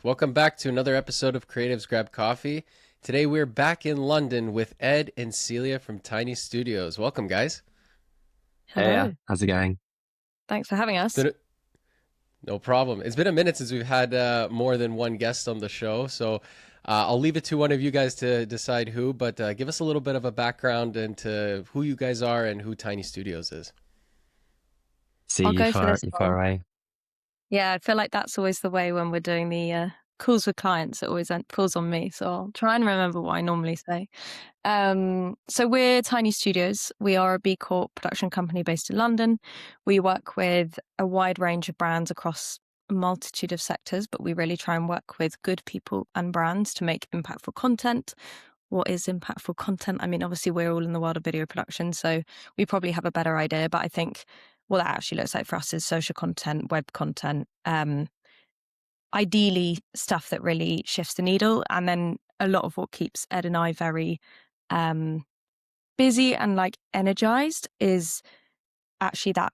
Welcome back to another episode of Creatives Grab Coffee. Today we're back in London with Ed and Celia from Tiny Studios. Welcome, guys. Hello. Hey, how's it going? Thanks for having It's us. been no problem. It's been a minute since we've had more than one guest on the show, so I'll leave it to one of you guys to decide who, but give us a little bit of a background into who you guys are and who Tiny Studios is. See I'll you go for far, this you far one. away. Yeah, I feel like that's always the way when we're doing the calls with clients. It always falls on me. So I'll try and remember what I normally say. So we're Tiny Studios. We are a B Corp production company based in London. We work with a wide range of brands across a multitude of sectors, but we really try and work with good people and brands to make impactful content. What is impactful content? I mean, obviously we're all in the world of video production, so we probably have a better idea, but I think what that actually looks like for us is social content, web content, ideally stuff that really shifts the needle. And then a lot of what keeps Ed and I very busy and like energized is actually that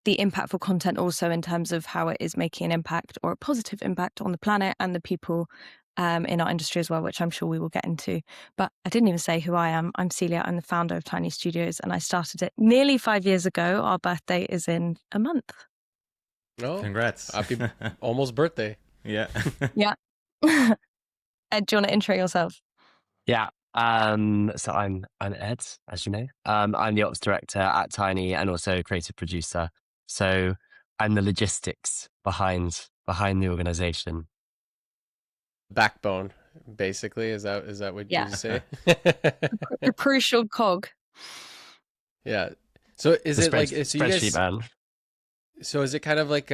the impactful content also in terms of how it is making an impact or a positive impact on the planet and the people in our industry as well, which I'm sure we will get into. But I didn't even say who I am. I'm Celia. I'm the founder of Tiny Studios, and I started it nearly 5 years ago. Our birthday is in a month. Oh, Congrats. happy almost birthday. Yeah. Yeah. Ed, do you want to intro yourself? Yeah. So I'm Ed, as you know. I'm the ops director at Tiny and also creative producer. So I'm the logistics behind the organization. Backbone, basically. Is that what Yeah. you say? A crucial cog. Yeah. So is The it like spread, so you spreadsheet guys man. so is it kind of like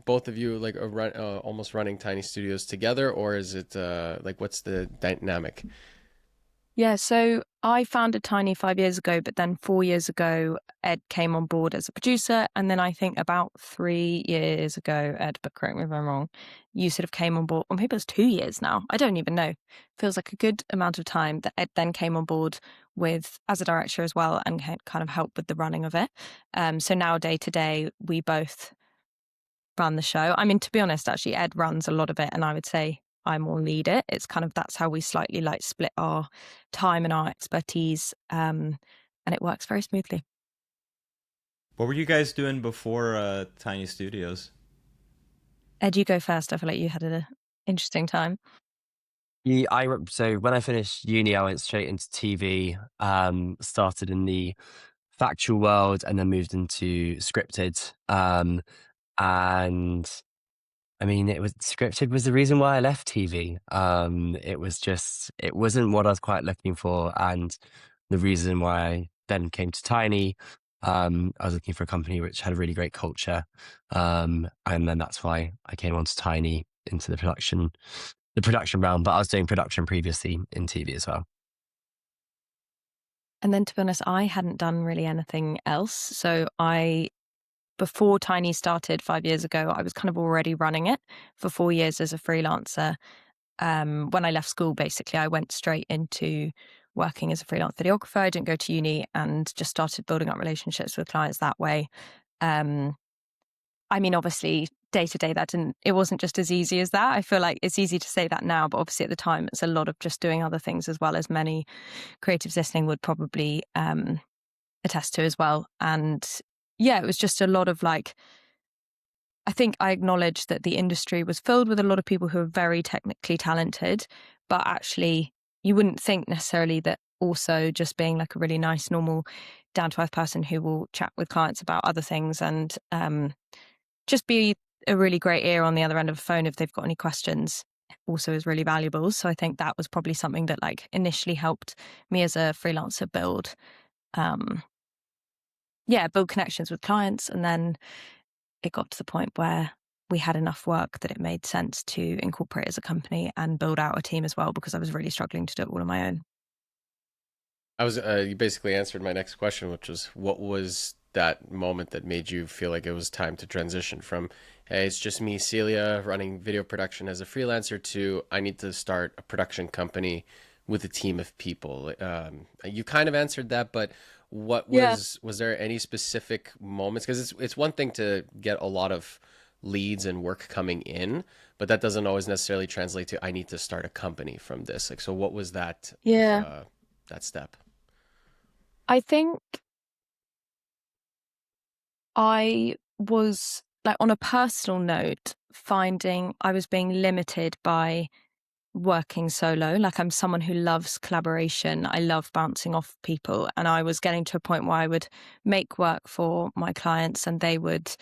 both of you like almost running Tiny Studios together, or is it like what's the dynamic? Yeah, so I founded Tiny 5 years ago, but then 4 years ago, Ed came on board as a producer. And then I think about 3 years ago, Ed, but correct me if I'm wrong, you sort of came on board, or maybe it's 2 years now. I don't even know. Feels like a good amount of time that Ed then came on board with as a director as well and kind of helped with the running of it. So now day to day, we both run the show. I mean, to be honest, actually, Ed runs a lot of it, and I would say I more lead it. It's kind of that's how we slightly like split our time and our expertise, and it works very smoothly. What were you guys doing before Tiny Studios? Ed, you go first. I feel like you had an interesting time. So when I finished uni, I went straight into TV. Started in the factual world and then moved into scripted. And I mean, it was scripted was the reason why I left TV. It wasn't what I was quite looking for. And the reason why I then came to Tiny, I was looking for a company which had a really great culture. And then that's why I came onto Tiny into the production realm, but I was doing production previously in TV as well. And then, to be honest, I hadn't done really anything else. So before Tiny started 5 years ago, I was kind of already running it for 4 years as a freelancer. When I left school, basically, I went straight into working as a freelance videographer. I didn't go to uni and just started building up relationships with clients that way. I mean, obviously, day to day, it wasn't just as easy as that. I feel like it's easy to say that now, but obviously at the time, it's a lot of just doing other things as well, as many creatives listening would probably attest to as well. And yeah, it was just a lot of like, I think I acknowledged that the industry was filled with a lot of people who are very technically talented, but actually you wouldn't think necessarily that also just being like a really nice, normal, down-to-earth person who will chat with clients about other things and just be a really great ear on the other end of the phone if they've got any questions also is really valuable. So I think that was probably something that like initially helped me as a freelancer build connections with clients. And then it got to the point where we had enough work that it made sense to incorporate as a company and build out a team as well, because I was really struggling to do it all on my own. You basically answered my next question, which was what was that moment that made you feel like it was time to transition from, hey, it's just me, Celia, running video production as a freelancer, to I need to start a production company with a team of people. You kind of answered that, but what was there any specific moments? Because it's one thing to get a lot of leads and work coming in, but that doesn't always necessarily translate to I need to start a company from this. Like, so what was that Yeah. that step? I think I was like, on a personal note, finding I was being limited by working solo. Like, I'm someone who loves collaboration. I love bouncing off people. And I was getting to a point where I would make work for my clients and they would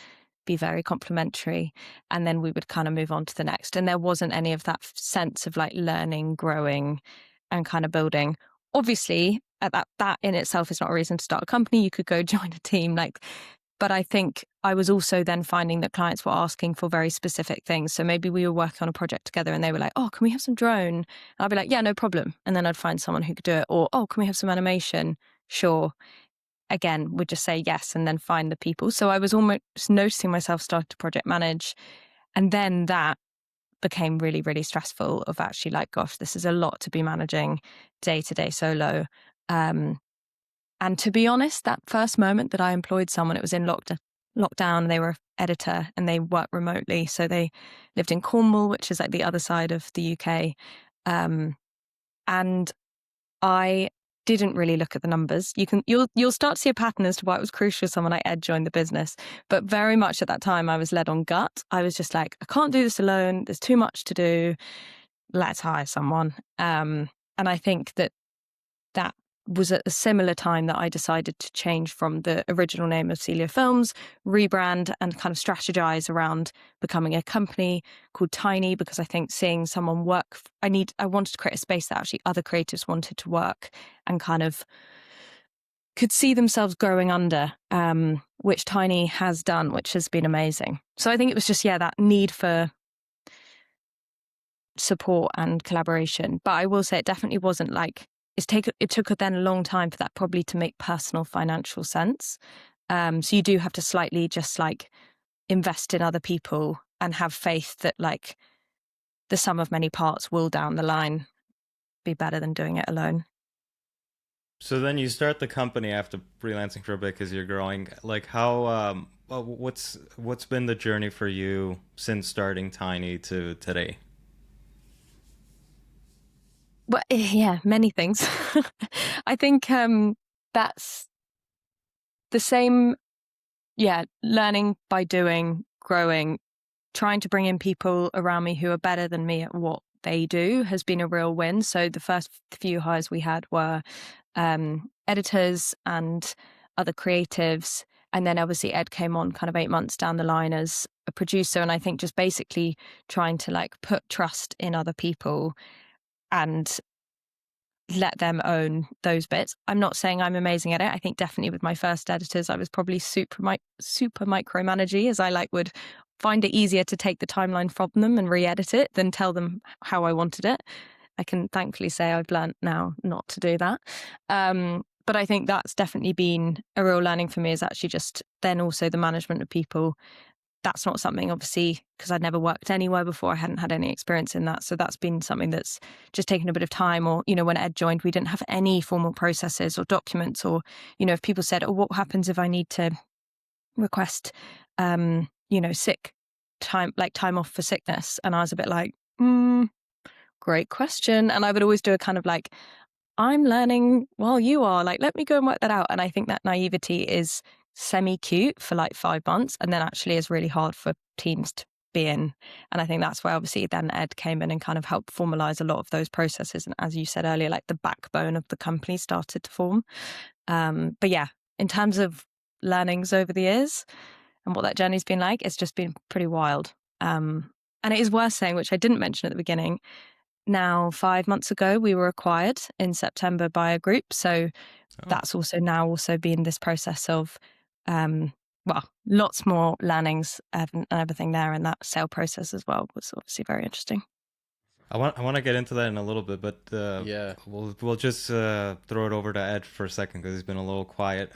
be very complimentary. And then we would kind of move on to the next. And there wasn't any of that sense of like learning, growing, and kind of building. Obviously, that in itself is not a reason to start a company. You could go join a team, like, but I think I was also then finding that clients were asking for very specific things. So maybe we were working on a project together and they were like, oh, can we have some drone? And I'd be like, yeah, no problem. And then I'd find someone who could do it. Or, oh, can we have some animation? Sure. Again, we'd just say yes and then find the people. So I was almost noticing myself starting to project manage. And then that became really, really stressful of actually like, gosh, this is a lot to be managing day to day solo. And to be honest, that first moment that I employed someone, it was in lockdown. They were an editor and they worked remotely. So they lived in Cornwall, which is like the other side of the UK. And I didn't really look at the numbers. You'll start to see a pattern as to why it was crucial someone like Ed joined the business. But very much at that time, I was led on gut. I was just like, I can't do this alone. There's too much to do. Let's hire someone. And I think that was at a similar time that I decided to change from the original name of Celia Films, rebrand and kind of strategize around becoming a company called Tiny, because I think seeing someone work, I wanted to create a space that actually other creatives wanted to work and kind of could see themselves growing under, which Tiny has done, which has been amazing. So I think it was just, that need for support and collaboration. But I will say it definitely wasn't like, it took then a long time for that probably to make personal financial sense. So you do have to slightly just like invest in other people and have faith that like the sum of many parts will down the line be better than doing it alone. So then you start the company after freelancing for a bit because you're growing. Like how what's been the journey for you since starting Tiny to today? Well, yeah, many things. I think that's the same. Yeah, learning by doing, growing, trying to bring in people around me who are better than me at what they do has been a real win. So the first few hires we had were editors and other creatives. And then obviously Ed came on kind of 8 months down the line as a producer. And I think just basically trying to like put trust in other people and let them own those bits. I'm not saying I'm amazing at it. I think definitely with my first editors, I was probably super micromanagey, as I like would find it easier to take the timeline from them and re-edit it than tell them how I wanted it. I can thankfully say I've learned now not to do that. But I think that's definitely been a real learning for me, is actually just then also the management of people. That's not something, obviously, because I'd never worked anywhere before. I hadn't had any experience in that. So that's been something that's just taken a bit of time. Or, when Ed joined, we didn't have any formal processes or documents. Or, if people said, oh, what happens if I need to request, sick time, like time off for sickness? And I was a bit like, great question. And I would always do a kind of like, I'm learning while you are, like, let me go and work that out. And I think that naivety is semi-cute for like 5 months and then actually is really hard for teams to be in. And I think that's where obviously then Ed came in and kind of helped formalize a lot of those processes. And as you said earlier, like the backbone of the company started to form. But yeah, in terms of learnings over the years and what that journey's been like, it's just been pretty wild. And it is worth saying, which I didn't mention at the beginning, now 5 months ago, we were acquired in September by a group. So that's also been this process of, lots more learnings and everything there. And that sale process as well was obviously very interesting. I want to get into that in a little bit, but Yeah. we'll just throw it over to Ed for a second because he's been a little quiet.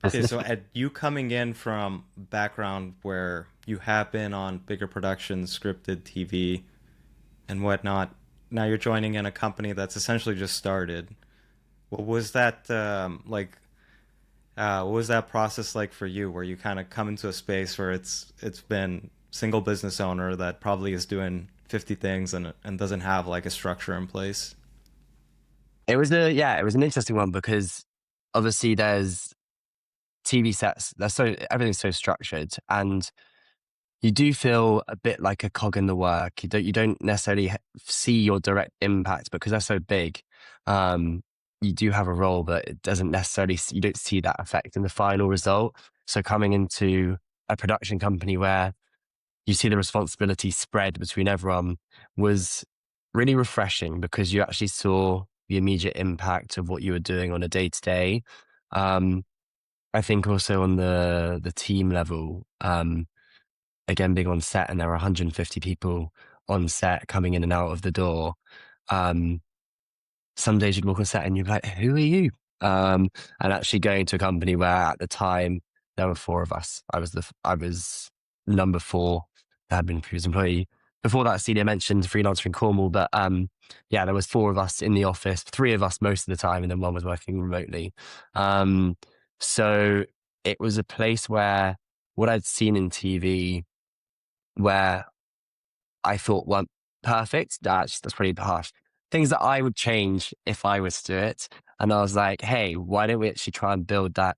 Okay, so Ed, you coming in from background where you have been on bigger productions, scripted TV, and whatnot. Now you're joining in a company that's essentially just started. What was that like? What was that process like for you, where you kind of come into a space where it's been single business owner that probably is doing 50 things and doesn't have like a structure in place? It was an interesting one because obviously there's TV sets. Everything's so structured, and you do feel a bit like a cog in the work. You don't necessarily see your direct impact because they're so big. You do have a role, but it doesn't necessarily, you don't see that effect in the final result. So coming into a production company where you see the responsibility spread between everyone was really refreshing because you actually saw the immediate impact of what you were doing on a day to day. I think also on the team level, again, being on set and there are 150 people on set coming in and out of the door. Um, some days you'd walk on set and you'd be like, who are you? And actually going to a company where at the time there were four of us. I was number four that had been a previous employee. Before that, Celia mentioned Freelancer in Cornwall, but yeah, there was four of us in the office, three of us most of the time, and then one was working remotely. So it was a place where what I'd seen in TV where I thought weren't perfect. That's pretty harsh. Things that I would change if I was to do it. And I was like, hey, why don't we actually try and build that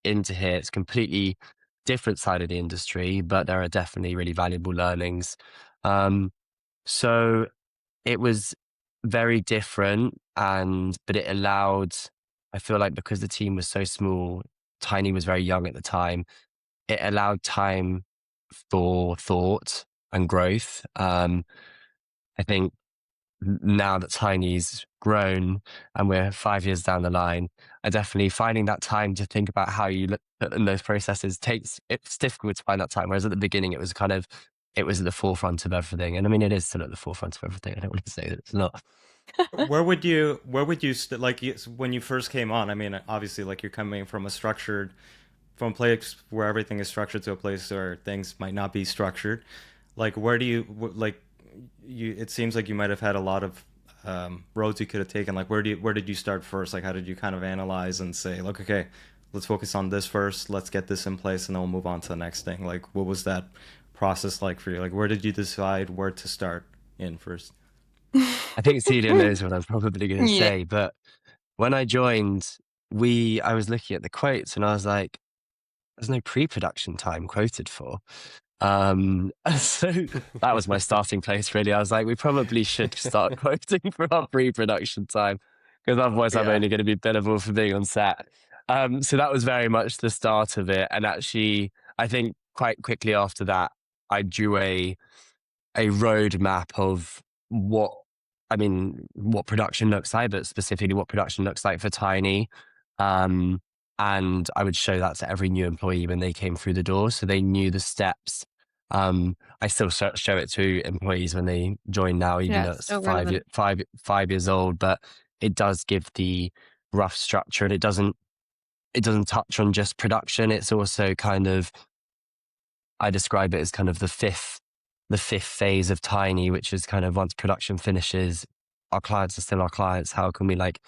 into here? It's completely different side of the industry, but there are definitely really valuable learnings. So it was very different but it allowed, I feel like because the team was so small, Tiny was very young at the time, it allowed time for thought and growth. I think now that Tiny's grown and we're 5 years down the line, I definitely finding that time to think about how you look at in those processes it's difficult to find that time. Whereas at the beginning, it was at the forefront of everything. And I mean, it is still at the forefront of everything. I don't want to say that it's not. When you first came on? I mean, obviously, like you're coming from from a place where everything is structured to a place where things might not be structured. Like, where do you like you? It seems like you might have had a lot of roads you could have taken. Like, where did you start first? Like, how did you kind of analyze and say, look, okay, let's focus on this first. Let's get this in place, and then we'll move on to the next thing. Like, what was that process like for you? Like, where did you decide where to start in first? I think Celia knows what I'm probably going to Yeah. say, but when I joined, I was looking at the quotes and I was like, there's no pre-production time quoted for. So that was my starting place, really. I was like, we probably should start quoting for our pre-production time because otherwise I'm Yeah. only going to be billable for being on set. So that was very much the start of it. And actually, I think quite quickly after that, I drew a roadmap of what production looks like, but specifically what production looks like for Tiny. Um, and I would show that to every new employee when they came through the door, so they knew the steps. I still show it to employees when they join now, even Yeah, though it's it's still relevant. 5 years old. But it does give the rough structure, and it doesn't touch on just production. It's also kind of, I describe it as kind of the fifth phase of Tiny, which is kind of once production finishes, our clients are still our clients. How can we like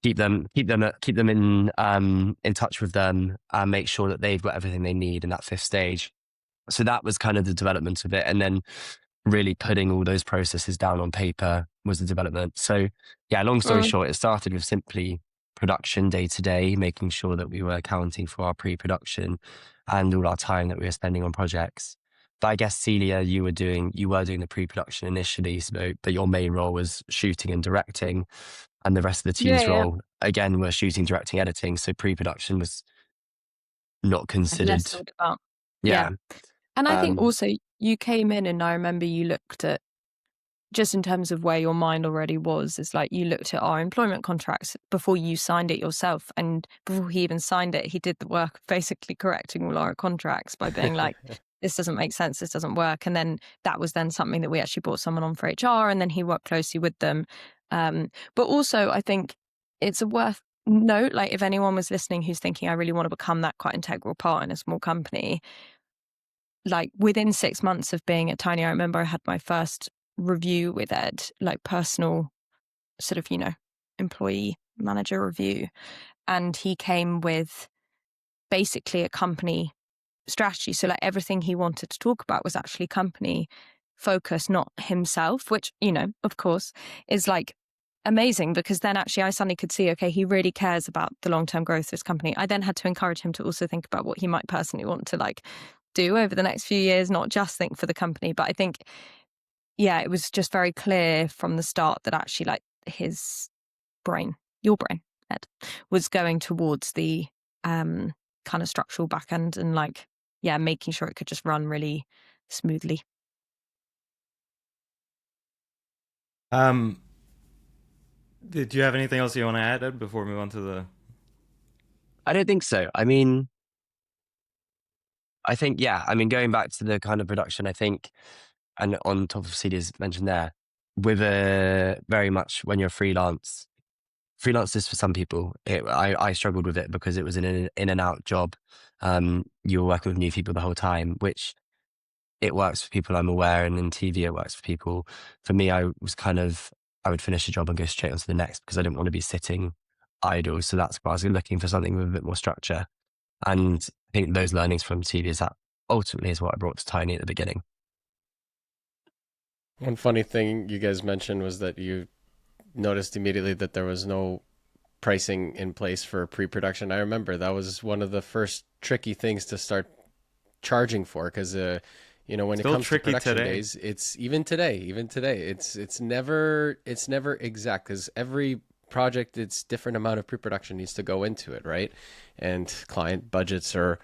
keep them in touch with them and make sure that they've got everything they need in that fifth stage? So that was kind of the development of it. And then really putting all those processes down on paper was the development. So yeah, long story Mm. short, it started with simply production day to day, making sure that we were accounting for our pre-production and all our time that we were spending on projects. But I guess Celia, you were doing the pre-production initially, but your main role was shooting and directing, and the rest of the Yeah, team's yeah. role again were shooting, directing, editing. So pre-production was not Less considered. thought about. Yeah. Yeah. And I think Um, also you came in and I remember you looked at, just in terms of where your mind already was, it's like you looked at our employment contracts before you signed it yourself. And before he even signed it, he did the work of basically correcting all our contracts by being like, this doesn't make sense, this doesn't work. And then that was then something that we actually brought someone on for HR, and then he worked closely with them. But also, I think it's a worth note, like if anyone was listening who's thinking, I really want to become that quite integral part in a small company, like within 6 months of being at Tiny, I remember I had my first review with Ed, like personal sort of, employee manager review. And he came with basically a company strategy. So like everything he wanted to talk about was actually company focus, not himself, which, you know, of course, is like amazing, because then actually I suddenly could see, okay, he really cares about the long-term growth of his company. I then had to encourage him to also think about what he might personally want to like do over the next few years, not just think for the company. But I think, yeah, it was just very clear from the start that actually like his brain, your brain, Ed, was going towards the kind of structural back end and like, yeah, making sure it could just run really smoothly. Did you have anything else you want to add, Ed, before we move on to the... I don't think so. I mean, I think, yeah, I mean, going back to the kind of production, I think, and on top of Celia's mentioned there, with a very much when you're freelance is for some people. I struggled with it because it was an in and out job. You were working with new people the whole time, which it works for people, I'm aware, and in TV it works for people. For me, I would finish a job and go straight on to the next because I didn't want to be sitting idle. So that's why I was looking for something with a bit more structure. And I think those learnings from TV is that ultimately is what I brought to Tiny at the beginning. One funny thing you guys mentioned was that you noticed immediately that there was no pricing in place for pre-production. I remember that was one of the first tricky things to start charging for, because you know, when Still it comes to tricky production today. days, it's even today, it's never exact, because every project, it's different amount of pre-production needs to go into it, right? And client budgets they're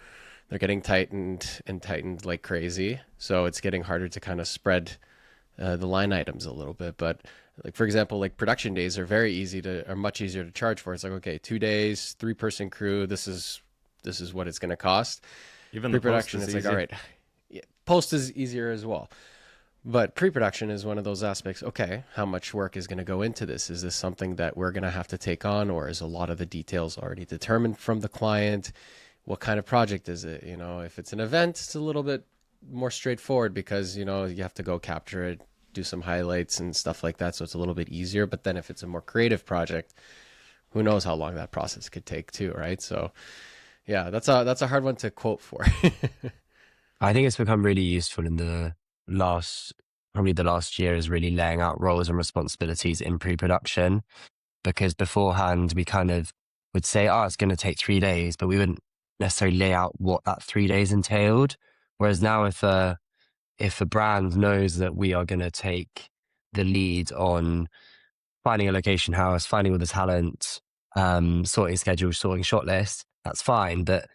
getting tightened like crazy, so it's getting harder to kind of spread the line items a little bit. But like, for example, like production days are much easier to charge for. It's like, okay, 2 days, 3-person crew, this is what it's going to cost. Even the post Pre-production, is it's easy. like, all right, yeah, post is easier as well. But pre-production is one of those aspects. Okay, how much work is going to go into this? Is this something that we're going to have to take on, or is a lot of the details already determined from the client? What kind of project is it? You know, if it's an event, it's a little bit more straightforward because, you know, you have to go capture it, do some highlights and stuff like that. So it's a little bit easier. But then if it's a more creative project, who knows how long that process could take too, right? So yeah, that's a hard one to quote for. I think it's become really useful in probably the last year, is really laying out roles and responsibilities in pre-production, because beforehand we kind of would say, oh, it's going to take 3 days, but we wouldn't necessarily lay out what that 3 days entailed. Whereas now if a brand knows that we are going to take the lead on finding a location house, finding all the talent, sorting schedules, sorting shot list, that's fine. But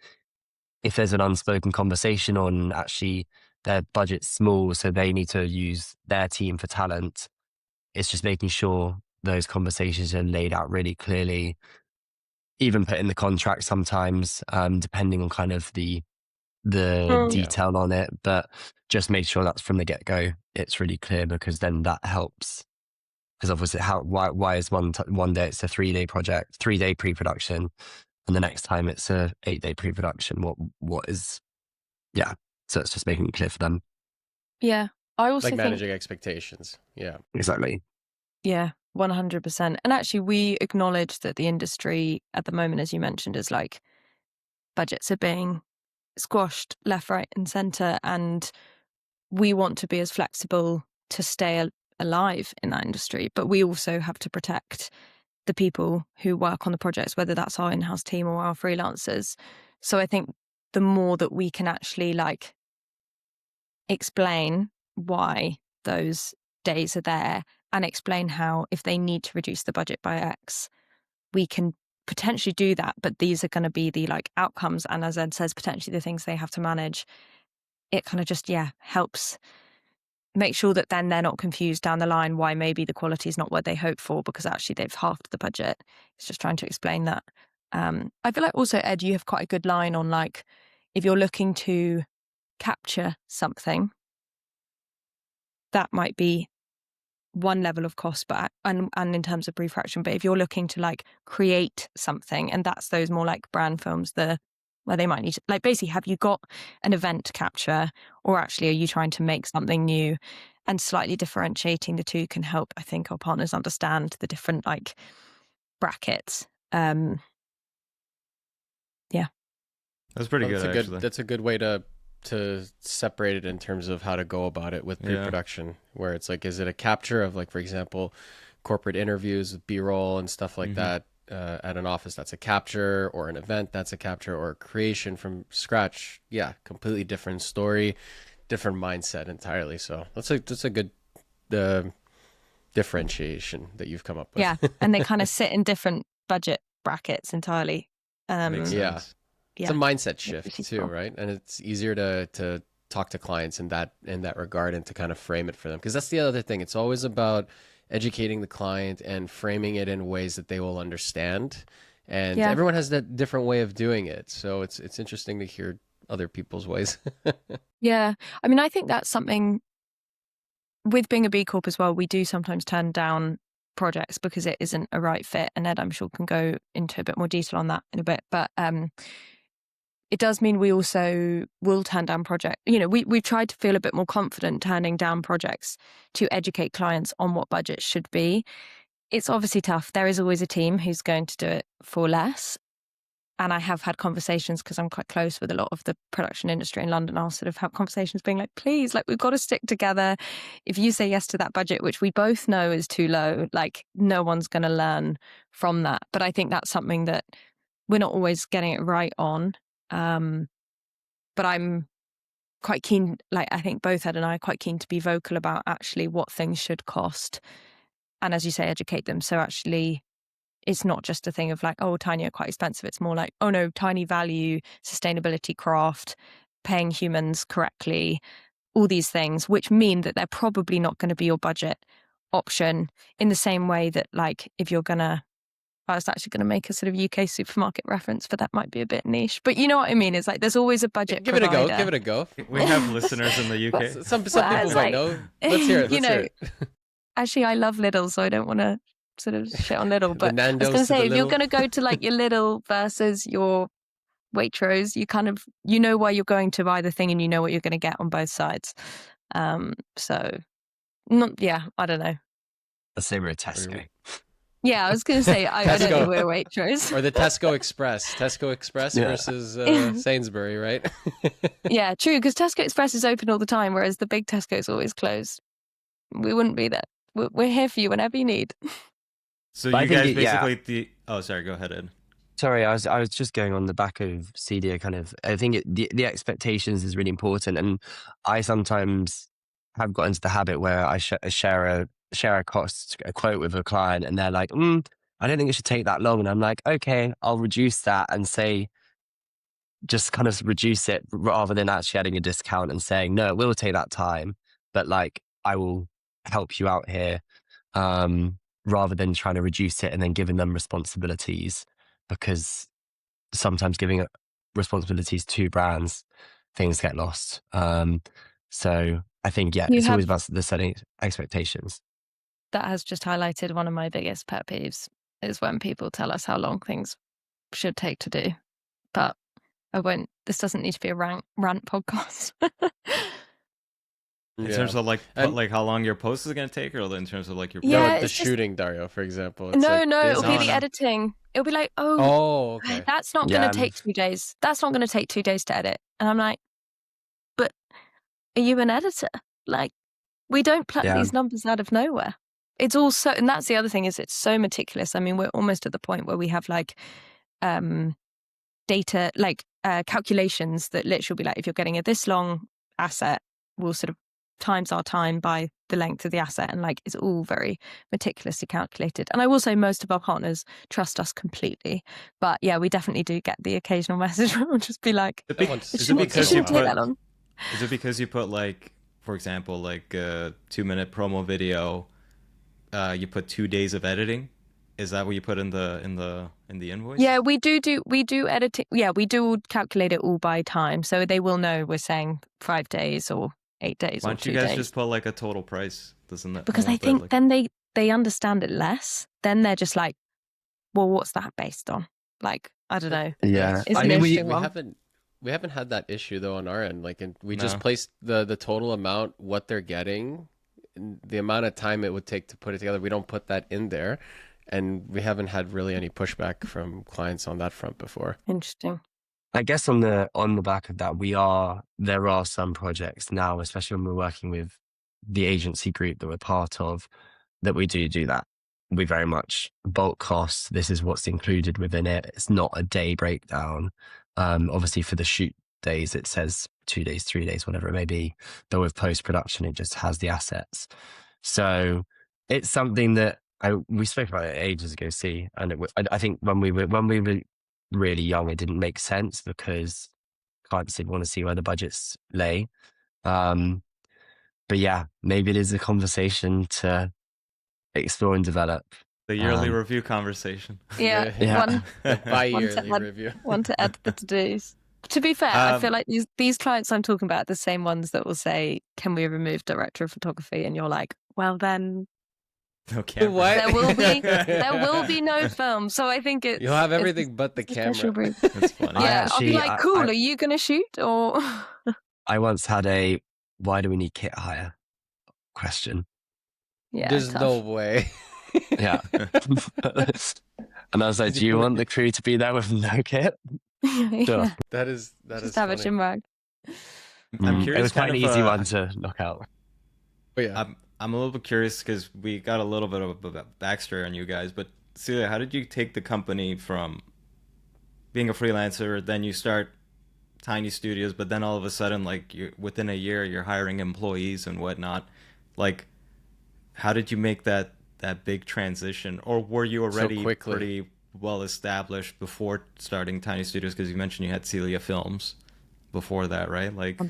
if there's an unspoken conversation on actually their budget's small, so they need to use their team for talent, it's just making sure those conversations are laid out really clearly, even put in the contract sometimes, depending on kind of the Yeah. detail on it. But just make sure that's from the get-go. It's really clear, because then that helps. Because obviously, why is one day it's a 3-day project, 3-day pre-production, and the next time it's a 8-day pre-production? What is, yeah. So it's just making it clear for them. Yeah. I also Like think, managing expectations. Yeah. Exactly. yeah, 100%. And actually, we acknowledge that the industry at the moment, as you mentioned, is like budgets are being squashed left, right, and centre. And we want to be as flexible to stay alive in that industry. But we also have to protect the people who work on the projects, whether that's our in-house team or our freelancers. So I think the more that we can actually like explain why those days are there and explain how, if they need to reduce the budget by X, we can potentially do that. But these are going to be the like outcomes. And as Ed says, potentially the things they have to manage. It kind of just, yeah, helps make sure that then they're not confused down the line why maybe the quality is not what they hope for, because actually they've halved the budget. It's just trying to explain that. I feel like also, Ed, you have quite a good line on like, if you're looking to capture something, that might be one level of cost, but and in terms of pre-production. But if you're looking to like create something, and that's those more like brand films, where they might need to, like, basically, have you got an event to capture, or actually are you trying to make something new? And slightly differentiating the two can help, I think, our partners understand the different like brackets. Yeah. That's pretty Well, good, actually. that's a good way to to separate it in terms of how to go about it with Yeah. pre-production, where it's like, is it a capture of, like, for example, corporate interviews with B-roll and stuff like that at an office? That's a capture, or an event that's a capture, or a creation from scratch. Yeah, completely different story, different mindset entirely. So that's a good differentiation that you've come up with. Yeah, and they kind of sit in different budget brackets entirely. Makes Yeah. sense. It's Yeah. a mindset shift Which is too, cool. right? And it's easier to talk to clients in that regard, and to kind of frame it for them, because that's the other thing. It's always about educating the client and framing it in ways that they will understand. And Yeah. everyone has that different way of doing it. So it's interesting to hear other people's ways. Yeah. I mean, I think that's something with being a B Corp as well. We do sometimes turn down projects because it isn't a right fit. And Ed, I'm sure, can go into a bit more detail on that in a bit. But it does mean we also will turn down projects. You know, we've tried to feel a bit more confident turning down projects to educate clients on what budgets should be. It's obviously tough. There is always a team who's going to do it for less. And I have had conversations, because I'm quite close with a lot of the production industry in London. I'll sort of have conversations being like, please, like, we've got to stick together. If you say yes to that budget, which we both know is too low, like, no one's going to learn from that. But I think that's something that we're not always getting it right on. But I'm quite keen, like, I think both Ed and I are quite keen to be vocal about actually what things should cost. And as you say, educate them. So actually, it's not just a thing of like, oh, tiny are quite expensive. It's more like, oh no, tiny value, sustainability, craft, paying humans correctly, all these things, which mean that they're probably not going to be your budget option, in the same way that, like, if you're going to, I was actually going to make a sort of UK supermarket reference, but that might be a bit niche. But you know what I mean? It's like there's always a budget Give it a go. provider. Give it a go. We have listeners in the UK. Some Well, people it's might like, know. Let's hear it. you Let's know, hear it. actually, I love Lidl, so I don't want to sort of shit on Lidl. The But I was Nando's going to to say, the if you're Lidl. going to go to like your Lidl versus your Waitrose, you kind of, you know why you're going to buy the thing, and you know what you're going to get on both sides. So, not, yeah, I don't know. Let's say we're a Tesco. Yeah, I was going to say, I don't Tesco. think we're Waitrose. Or the Tesco Express. Tesco Express Yeah. versus Sainsbury, right? Yeah, true, because Tesco Express is open all the time, whereas the big Tesco is always closed. We wouldn't be there. We're here for you whenever you need. So But I you think guys yeah. basically oh, sorry, go ahead, Ed. Sorry, I was just going on the back of Celia. Kind of, I think the expectations is really important, and I sometimes have got into the habit where I share a cost, a quote with a client, and they're like, I don't think it should take that long, and I'm like, okay, I'll reduce that and say, just kind of reduce it rather than actually adding a discount and saying, no, it will take that time, but like, I will help you out here, rather than trying to reduce it and then giving them responsibilities, because sometimes giving responsibilities to brands, things get lost. So I think, yeah, it's always about the setting expectations. That has just highlighted one of my biggest pet peeves, is when people tell us how long things should take to do. But I won't, this doesn't need to be a rant podcast. In terms of like how long your post is going to take, or in terms of like your Yeah, the it's just- shooting, Dario, for example. It's No, like this it'll be is- the editing. It'll be like, Oh, okay. that's not going to take 2 days. That's not going to take 2 days to edit. And I'm like, but are you an editor? Like, we don't pluck these numbers out of nowhere. It's all so, and that's the other thing, is it's so meticulous. I mean, we're almost at the point where we have like data, like calculations that literally be like, if you're getting a this long asset, we'll sort of times our time by the length of the asset, and like it's all very meticulously calculated. And I will say most of our partners trust us completely, but yeah, we definitely do get the occasional message where we'll just be like, is it because you put like, for example, like a 2-minute promo video, you put 2 days of editing? Is that what you put in the invoice? Yeah, we do editing. Yeah, we do calculate it all by time, so they will know we're saying 5 days or 8 days. Why don't you guys just put like a total price? Doesn't that? Because I think then they understand it less. Then they're just like, well, what's that based on? Like, I don't know. Yeah, It's I an mean, interesting we haven't had that issue though on our end. Like, we just placed the total amount, what they're getting, the amount of time it would take to put it together. We don't put that in there, and we haven't had really any pushback from clients on that front before. Interesting. I guess on the back of that, there are some projects now, especially when we're working with the agency group that we're part of, that we do that. We very much bulk costs. This is what's included within it. It's not a day breakdown. Obviously for the shoot days, it says 2 days, 3 days, whatever it may be. But with post production, it just has the assets. So it's something that we spoke about it ages ago. And I think when we were really young, it didn't make sense because clients didn't want to see where the budgets lay. But yeah, maybe it is a conversation to explore and develop. The yearly review conversation. Yeah, Yeah. Bi-yearly review. One to add the to-dos. To be fair, I feel like these clients I'm talking about are the same ones that will say, "Can we remove director of photography?" And you're like, "Well, then No camera. What? there will be no film." So I think You'll have everything but the camera. That's funny. Yeah, I'll be Actually, like, "Cool, are you going to shoot?" Or I once had a "Why do we need kit hire?" question. yeah, There's tough. no way. Yeah. And I was like, "Do you want the crew to be there with no kit?" Sure. Yeah, That is just have a funny. chin rag. I'm curious. It was quite an kind of, easy one to knock out. But yeah. I'm a little bit curious because we got a little bit of a backstory on you guys. But Celia, how did you take the company from being a freelancer, then you start tiny studios, but then all of a sudden, like within a year, you're hiring employees and whatnot. Like, how did you make that big transition, or were you already quickly? pretty well established before starting tiny studios? Because you mentioned you had Celia Films before that, right? Like,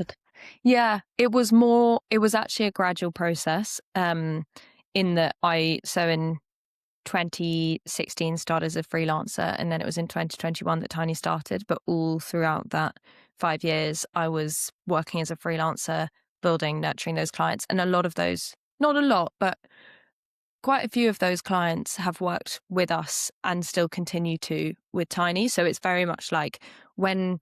Yeah, it was actually a gradual process. In that in 2016 started as a freelancer, and then it was in 2021 that Tiny started. But all throughout that 5 years, I was working as a freelancer, building, nurturing those clients. And a lot of those, not a lot, but quite a few of those clients have worked with us and still continue to with Tiny. So it's very much like when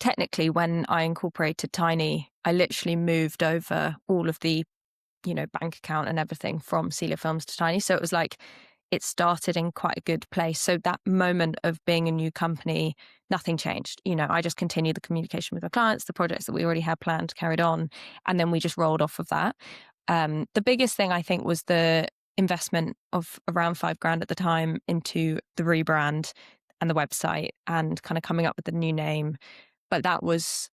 I incorporated Tiny, I literally moved over all of the, bank account and everything from Celia Films to Tiny. So it was like it started in quite a good place. So that moment of being a new company, nothing changed. I just continued the communication with our clients, the projects that we already had planned carried on, and then we just rolled off of that. The biggest thing I think was the investment of around $5,000 at the time into the rebrand and the website and kind of coming up with the new name. But that was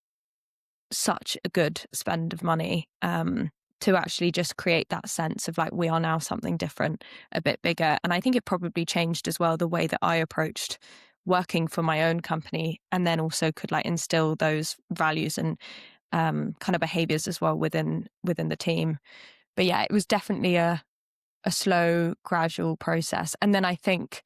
such a good spend of money to actually just create that sense of like, we are now something different, a bit bigger. And I think it probably changed as well the way that I approached working for my own company, and then also could like instill those values and kind of behaviors as well within the team. But yeah, it was definitely a slow, gradual process. And then I think,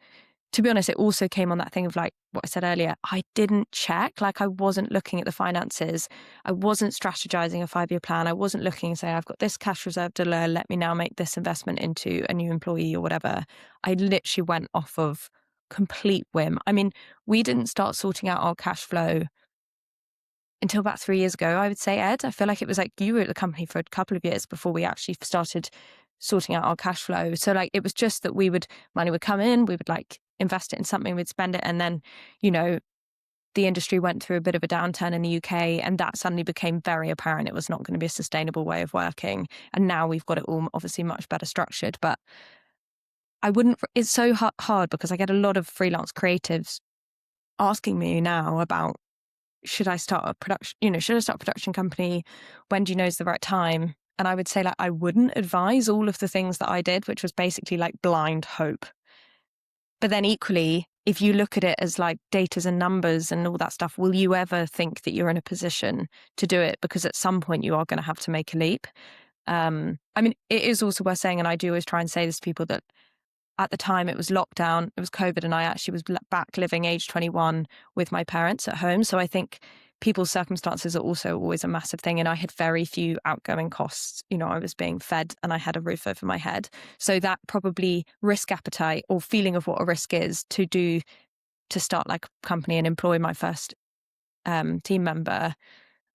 to be honest, it also came on that thing of like what I said earlier. I didn't check, like I wasn't looking at the finances. I wasn't strategizing a 5-year plan. I wasn't looking and say, I've got this cash reserve, let me now make this investment into a new employee or whatever. I literally went off of complete whim. I mean, we didn't start sorting out our cash flow until about 3 years ago, I would say, Ed. I feel like it was like you were at the company for a couple of years before we actually started sorting out our cash flow. So like it was just that money would come in, we would like invest it in something, we'd spend it, and then, the industry went through a bit of a downturn in the UK, and that suddenly became very apparent it was not going to be a sustainable way of working. And now we've got it all obviously much better structured. But it's so hard because I get a lot of freelance creatives asking me now about, should I start a production company? When do you know is the right time? And I would say like, I wouldn't advise all of the things that I did, which was basically like blind hope. But then equally, if you look at it as like datas and numbers and all that stuff, will you ever think that you're in a position to do it? Because at some point you are going to have to make a leap. I mean, it is also worth saying, and I do always try and say this to people, that at the time it was lockdown, it was COVID, and I actually was back living age 21 with my parents at home. So I think people's circumstances are also always a massive thing. And I had very few outgoing costs. I was being fed and I had a roof over my head. So that probably risk appetite or feeling of what a risk is to start like a company and employ my first team member,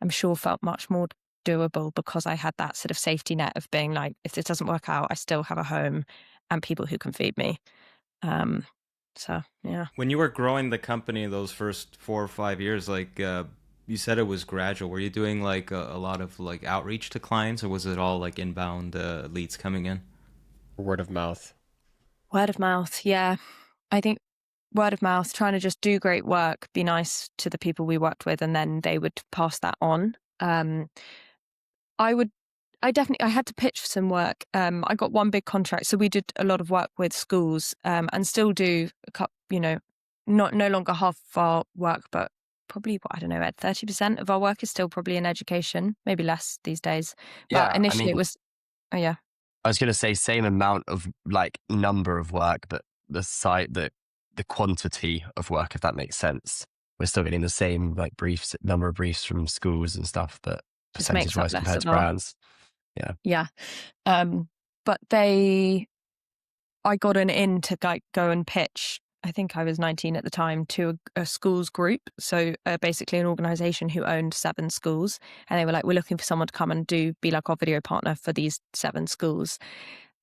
I'm sure felt much more doable because I had that sort of safety net of being like, if this doesn't work out, I still have a home and people who can feed me. So yeah. When you were growing the company those first 4 or 5 years, like you said it was gradual. Were you doing like a lot of like outreach to clients, or was it all like inbound leads coming in? Word of mouth. Word of mouth. Yeah. I think word of mouth, trying to just do great work, be nice to the people we worked with, and then they would pass that on. I had to pitch for some work. I got one big contract. So we did a lot of work with schools, and still do, no longer half of our work, but probably, I don't know, Ed, 30% of our work is still probably in education, maybe less these days. But Yeah, I initially mean, it was, oh yeah. I was going to say same amount of like number of work, but the quantity of work, if that makes sense. We're still getting the same like number of briefs from schools and stuff, but Just makes up percentage-wise less compared of to our, brands. Yeah. yeah. But I got an in to go and pitch. I think I was 19 at the time, to a schools group. So basically an organization who owned 7 schools. And they were like, we're looking for someone to come and be like our video partner for these 7 schools.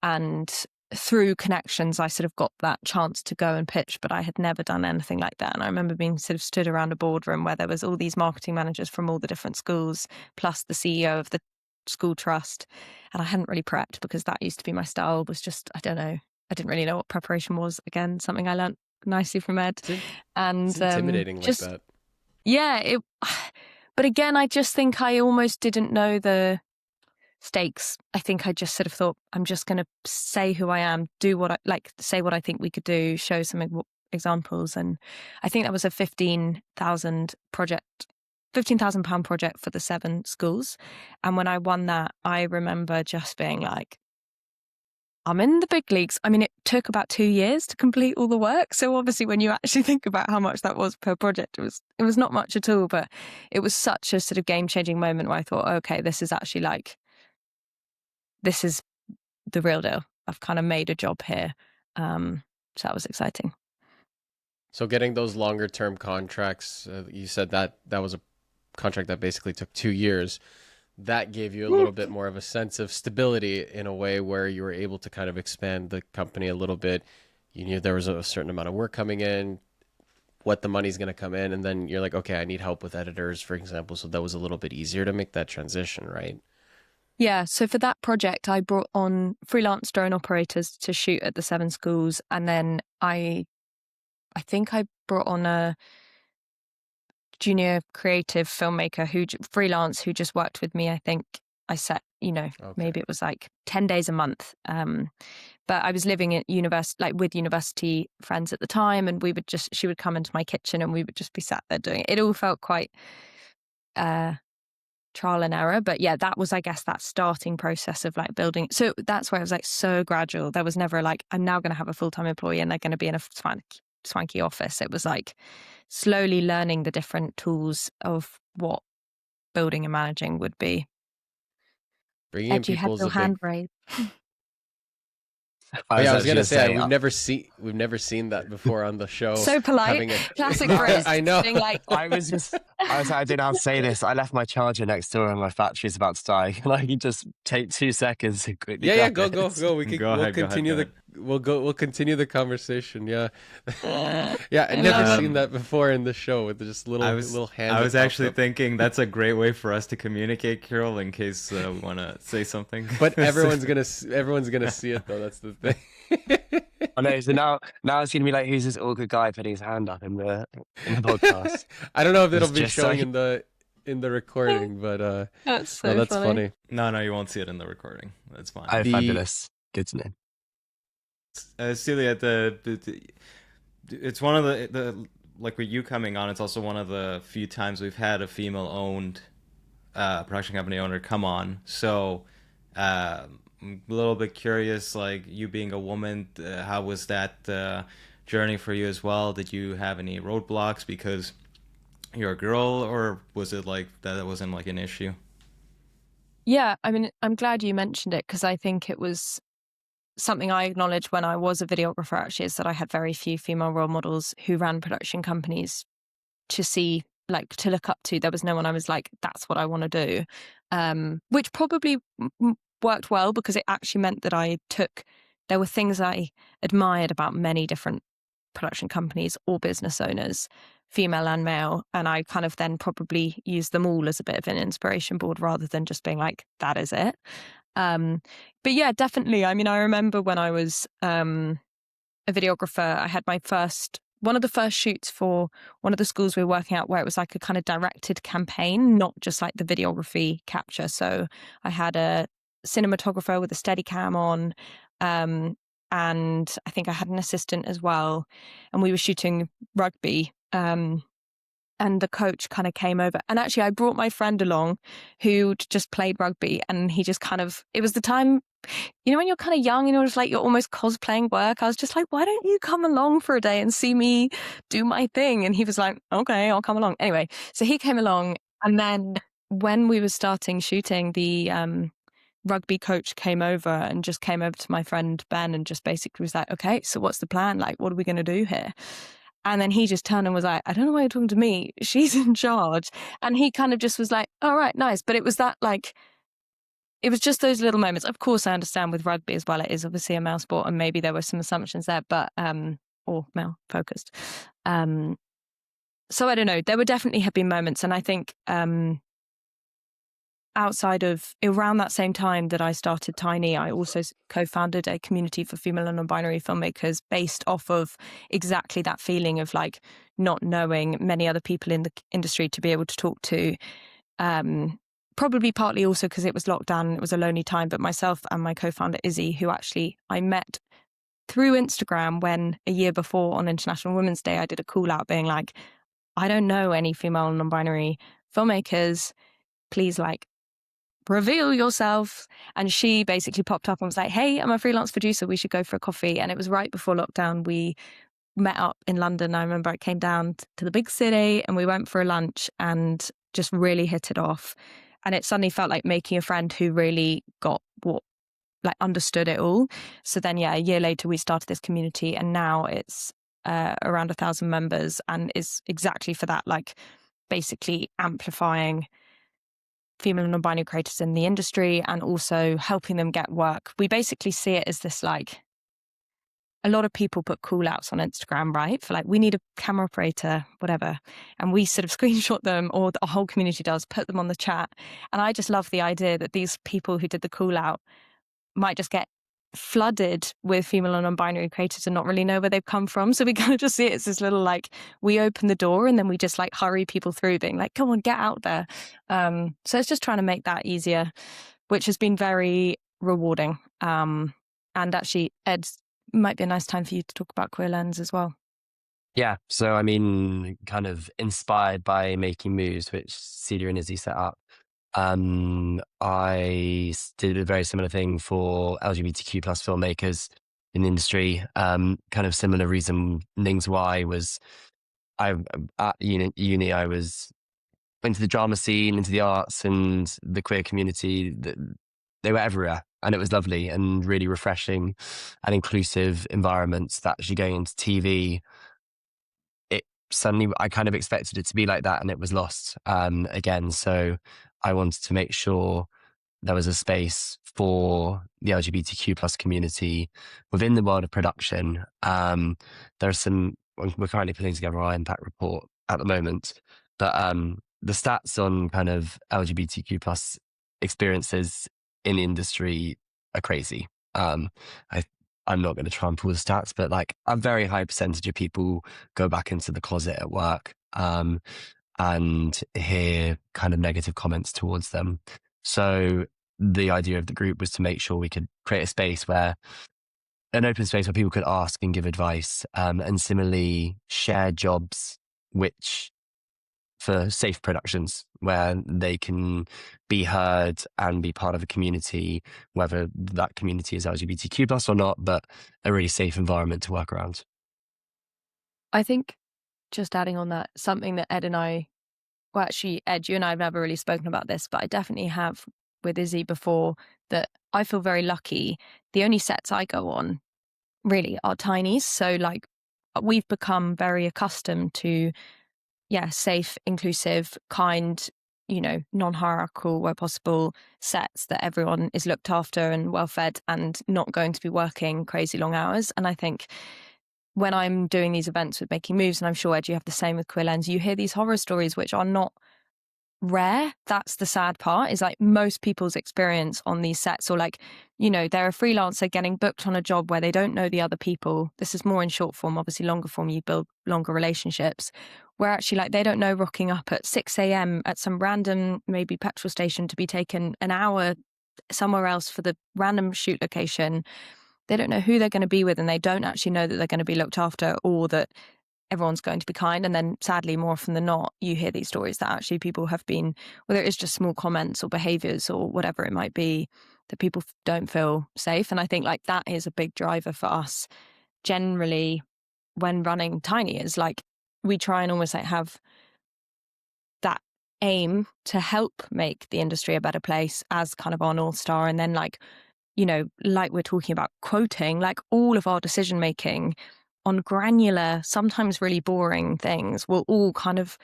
And through connections, I sort of got that chance to go and pitch, but I had never done anything like that. And I remember being sort of stood around a boardroom where there was all these marketing managers from all the different schools, plus the CEO of the school trust. And I hadn't really prepped, because that used to be my style, was just, I don't know, I didn't really know what preparation was. Again, something I learned nicely from Ed. And It's intimidating just, like that. yeah, but again, I just think I almost didn't know the stakes. I think I just sort of thought, I'm just going to say who I am, do what I like, say what I think we could do, show some examples. And I think that was a £15,000 project for the 7 schools. And when I won that, I remember just being like, I'm in the big leagues. I mean, it took about 2 years to complete all the work. So obviously when you actually think about how much that was per project, it was not much at all, but it was such a sort of game-changing moment where I thought, okay, this is the real deal. I've kind of made a job here. So that was exciting. So getting those longer term contracts, you said that was a contract that basically took 2 years. That gave you a little bit more of a sense of stability in a way where you were able to kind of expand the company a little bit. You knew there was a certain amount of work coming in, what the money's going to come in, and then you're like, okay, I need help with editors, for example. So that was a little bit easier to make that transition, right? Yeah. So for that project, I brought on freelance drone operators to shoot at the 7 schools. And then I think I brought on a junior creative filmmaker freelance who just worked with me. I think I set, maybe it was like 10 days a month. But I was living at university, like with university friends at the time, and she would come into my kitchen and we would just be sat there doing it. It all felt quite trial and error. But yeah, that was, I guess, that starting process of like building. So that's where it was like so gradual. There was never like, I'm now going to have a full-time employee and they're going to be in a swanky office. It was like slowly learning the different tools of what building and managing would be. Bringing in Ed, you had people is your a hand big. raised. I was gonna say say, we've never seen that before on the show. So polite, classic Brit. I know. Being like, I didn't know how to say this. I left my charger next door and my battery's about to die. Can I just take 2 seconds and quickly Yeah, grab go. it? We'll continue we'll continue the conversation. Yeah. Yeah, I'd never seen that before in the show with just little hands. I was actually thinking that's a great way for us to communicate, Carol, in case we want to say something. But everyone's gonna see it though. That's the thing. I know. So now it's gonna be like, who's this awkward guy putting his hand up in the podcast? I don't know if it'll It's be just showing like- in the recording, but that's so no, that's funny. funny. No, you won't see it in the recording. That's fine. Oh, fabulous. Good to know. Celia, it's one of the like with you coming on, it's also one of the few times we've had a female-owned production company owner come on. So I'm a little bit curious, like you being a woman, how was that journey for you as well? Did you have any roadblocks because you're a girl, or was it like that wasn't like an issue? Yeah, I mean, I'm glad you mentioned it, because I think it was something I acknowledged when I was a videographer, actually, is that I had very few female role models who ran production companies to look up to. There was no one I was like, that's what I want to do, which probably worked well, because it actually meant that there were things I admired about many different production companies or business owners, female and male. And I kind of then probably use them all as a bit of an inspiration board rather than just being like, that is it. But yeah, definitely. I mean, I remember when I was a videographer, I had one of the first shoots for one of the schools we were working at where it was like a kind of directed campaign, not just like the videography capture. So I had a cinematographer with a Steadicam on, and I think I had an assistant as well. And we were shooting rugby. And the coach kind of came over, and actually I brought my friend along who just played rugby, and he just kind of, it was the time, when you're kind of young and you're just like, you're almost cosplaying work. I was just like, why don't you come along for a day and see me do my thing? And he was like, okay, I'll come along. Anyway, so he came along, and then when we were starting shooting, the rugby coach came over to my friend Ben and just basically was like, okay, so what's the plan? Like, what are we going to do here? And then he just turned and was like, I don't know why you're talking to me. She's in charge. And he kind of just was like, all right, nice. But it was that, like, it was just those little moments. Of course, I understand with rugby as well, it is obviously a male sport, and maybe there were some assumptions there, but, or male focused. So I don't know. There would definitely have been moments. And I think, outside of around that same time that I started Tiny, I also co-founded a community for female and non-binary filmmakers based off of exactly that feeling of like not knowing many other people in the industry to be able to talk to. Probably partly also because it was lockdown and it was a lonely time, but myself and my co-founder Izzy, who actually I met through Instagram when a year before on International Women's Day, I did a call out being like, I don't know any female and non-binary filmmakers, please like reveal yourself. And she basically popped up and was like, hey, I'm a freelance producer, we should go for a coffee. And it was right before lockdown. We met up in London. I remember I came down to the big city and we went for a lunch and just really hit it off. And it suddenly felt like making a friend who really got understood it all. So then, yeah, a year later, we started this community, and now it's around 1,000 members, and is exactly for that, like basically amplifying female and non-binary creators in the industry and also helping them get work. We basically see it as this, like, a lot of people put call outs on Instagram, right? For like, we need a camera operator, whatever. And we sort of screenshot them, or the whole community does, put them on the chat. And I just love the idea that these people who did the call out might just get flooded with female and non-binary creators and not really know where they've come from. So we kind of just see it as this little, like, we open the door and then we just like hurry people through, being like, come on, get out there. So it's just trying to make that easier, which has been very rewarding. And actually, Ed, might be a nice time for you to talk about Queer Lens as well. Yeah. So, I mean, kind of inspired by Making Moves, which Celia and Izzy set up. I did a very similar thing for LGBTQ plus filmmakers in the industry. Kind of similar reasonings why was I at uni I was into the drama scene, into the arts and the queer community. They were everywhere, and it was lovely and really refreshing and inclusive environments. That actually going into TV, suddenly I kind of expected it to be like that, and it was lost again. So I wanted to make sure there was a space for the LGBTQ plus community within the world of production. We're currently putting together our impact report at the moment, but the stats on kind of LGBTQ plus experiences in the industry are crazy. I'm not going to try and pull the stats, but like a very high percentage of people go back into the closet at work and hear kind of negative comments towards them. So the idea of the group was to make sure we could create an open space where people could ask and give advice, and similarly share jobs, which for safe productions where they can be heard and be part of a community, whether that community is LGBTQ plus or not, but a really safe environment to work around. I think just adding on that, something that Ed, you and I have never really spoken about this, but I definitely have with Izzy before, that I feel very lucky. The only sets I go on really are tinies. So like we've become very accustomed to, safe, inclusive, kind, non-hierarchical where possible sets that everyone is looked after and well fed and not going to be working crazy long hours. And I think when I'm doing these events with Making Moves, and I'm sure, Ed, you have the same with Queer Lens, you hear these horror stories which are not rare. That's the sad part, is like most people's experience on these sets, or like, you know, they're a freelancer getting booked on a job where they don't know the other people. This is more in short form. Obviously longer form, you build longer relationships, where actually like they don't know, rocking up at 6 a.m. at some random maybe petrol station to be taken an hour somewhere else for the random shoot location. They don't know who they're going to be with, and they don't actually know that they're going to be looked after, or that everyone's going to be kind. And then sadly, more often than not, you hear these stories that actually people have been, whether it's just small comments or behaviors or whatever it might be, that people don't feel safe. And I think like that is a big driver for us generally when running Tiny, is like we try and almost like have that aim to help make the industry a better place as kind of our North Star. And then like, you know, like we're talking about quoting, like all of our decision making on granular, sometimes really boring things will all kind of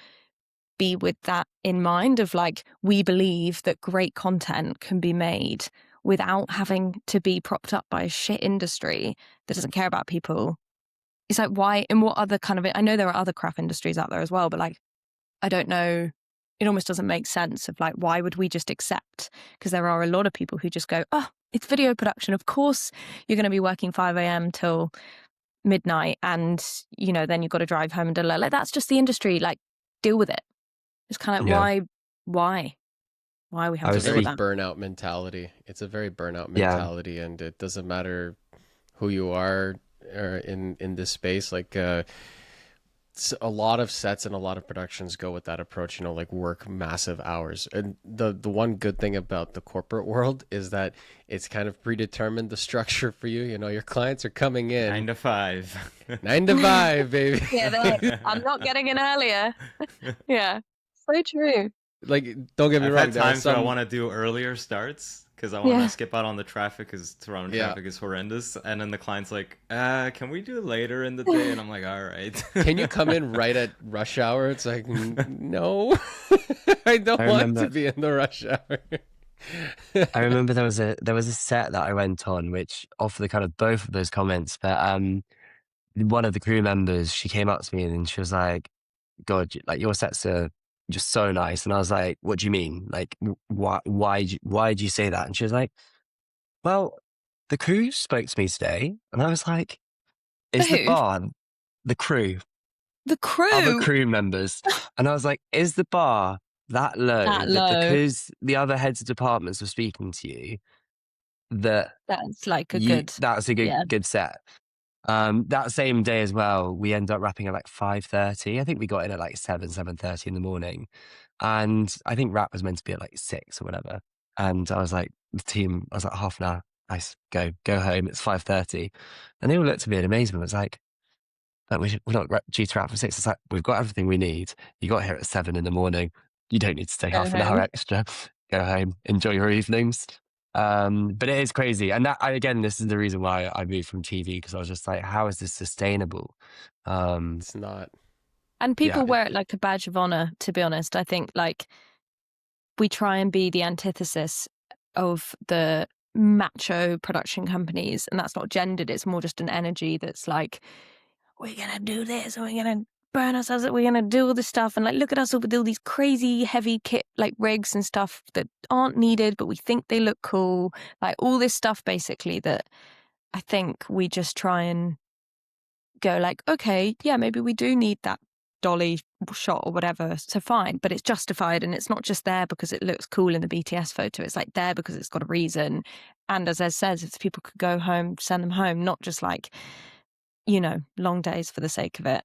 be with that in mind, of like, we believe that great content can be made without having to be propped up by a shit industry that doesn't care about people. It's like, why, and what other kind of, I know there are other crap industries out there as well, but like, I don't know, it almost doesn't make sense of like, why would we just accept? Because there are a lot of people who just go, oh, it's video production. Of course, you're going to be working 5 a.m. till midnight, and you know, then you've got to drive home and do like that's just the industry. Like, deal with it. It's kind of like, why we have to It's a deal very with that. burnout mentality. It's a very burnout Yeah. mentality, and it doesn't matter who you are in this space. Like a lot of sets and a lot of productions go with that approach, you know, like work massive hours. And the one good thing about the corporate world is that it's kind of predetermined, the structure for you. You know, your clients are coming in 9 to 5. 9 to 5, baby. Yeah, they're like, I'm not getting in earlier. Yeah, so true. Like, don't get me I've wrong, had there are times where I some... want to do earlier starts because I want to skip out on the traffic, because Toronto Yeah. traffic is horrendous. And then the client's like, can we do later in the day? And I'm like, all right. Can you come in right at rush hour? It's like, no, I don't want to be in the rush hour. I remember there was a set that I went on, which off the kind of both of those comments, but one of the crew members, she came up to me and she was like, God, like your sets are just so nice. And I was like, what do you mean? Like, why'd you say that? And she was like, well, the crew spoke to me today. And I was like, is the Who? bar the crew? The crew? Other crew members. And I was like, is the bar that low that because the other heads of departments were speaking to you, that's like a good, that's a good set? That same day as well, we ended up wrapping at like 5:30. I think we got in at like 7:30 in the morning. And I think wrap was meant to be at like 6 or whatever. And I was like, the team, I was like, half an hour, nice, go home. It's 5:30. And they all looked at me in amazement. It was like we're not due to wrap for 6. It's like, we've got everything we need. You got here at 7 in the morning. You don't need to stay half an hour extra. Go home, enjoy your evenings. But it is crazy. And again, this is the reason why I moved from TV, because I was just like, how is this sustainable? It's not. And people wear it like a badge of honor, to be honest. I think like we try and be the antithesis of the macho production companies, and that's not gendered. It's more just an energy that's like, we're going to do this, and we're going to burn ourselves, we're going to do all this stuff. And like, look at us with all these crazy heavy kit, like rigs and stuff that aren't needed, but we think they look cool. Like all this stuff, basically, that I think we just try and go like, okay, yeah, maybe we do need that dolly shot or whatever, so fine, but it's justified, and it's not just there because it looks cool in the BTS photo. It's like there because it's got a reason. And as Ed says, if people could go home, send them home, not just like, you know, long days for the sake of it.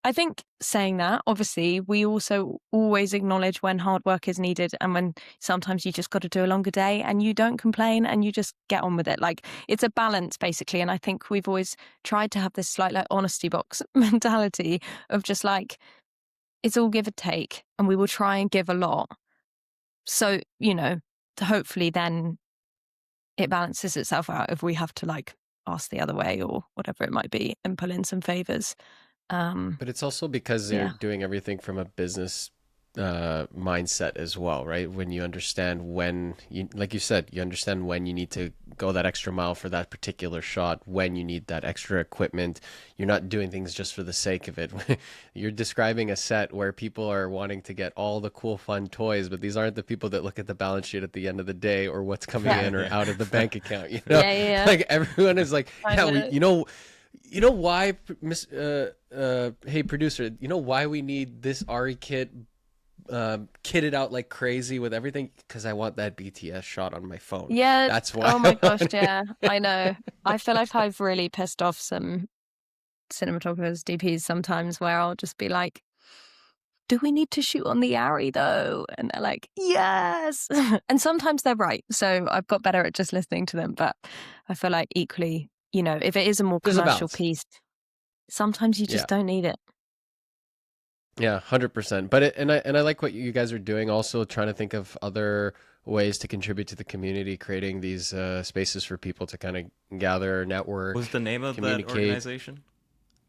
I think saying that, obviously, we also always acknowledge when hard work is needed, and when sometimes you just got to do a longer day, and you don't complain and you just get on with it. Like, it's a balance, basically. And I think we've always tried to have this slight like honesty box mentality of just like, it's all give and take, and we will try and give a lot. So, you know, to hopefully then it balances itself out if we have to like ask the other way or whatever it might be and pull in some favors. But it's also because they're doing everything from a business mindset as well, right? When you understand when you, like you said, you understand when you need to go that extra mile for that particular shot, when you need that extra equipment. You're not doing things just for the sake of it. You're describing a set where people are wanting to get all the cool, fun toys, but these aren't the people that look at the balance sheet at the end of the day or what's coming Yeah. in or out of the bank account. You know, Yeah. like everyone is like, I yeah, know. you know why, hey producer, you know why we need this RE kit kitted out like crazy with everything? Because I want that BTS shot on my phone. Yeah. That's why. Oh my gosh. Yeah. I know. I feel like I've really pissed off some cinematographers, DPs sometimes, where I'll just be like, do we need to shoot on the Arri though? And they're like, yes. And sometimes they're right. So I've got better at just listening to them. But I feel like equally, you know, if it is a more There's a commercial balance. piece, sometimes you just don't need it. Yeah, 100%. But I like what you guys are doing. Also, trying to think of other ways to contribute to the community, creating these spaces for people to kind of gather, network, What's the name of that communicate. organization?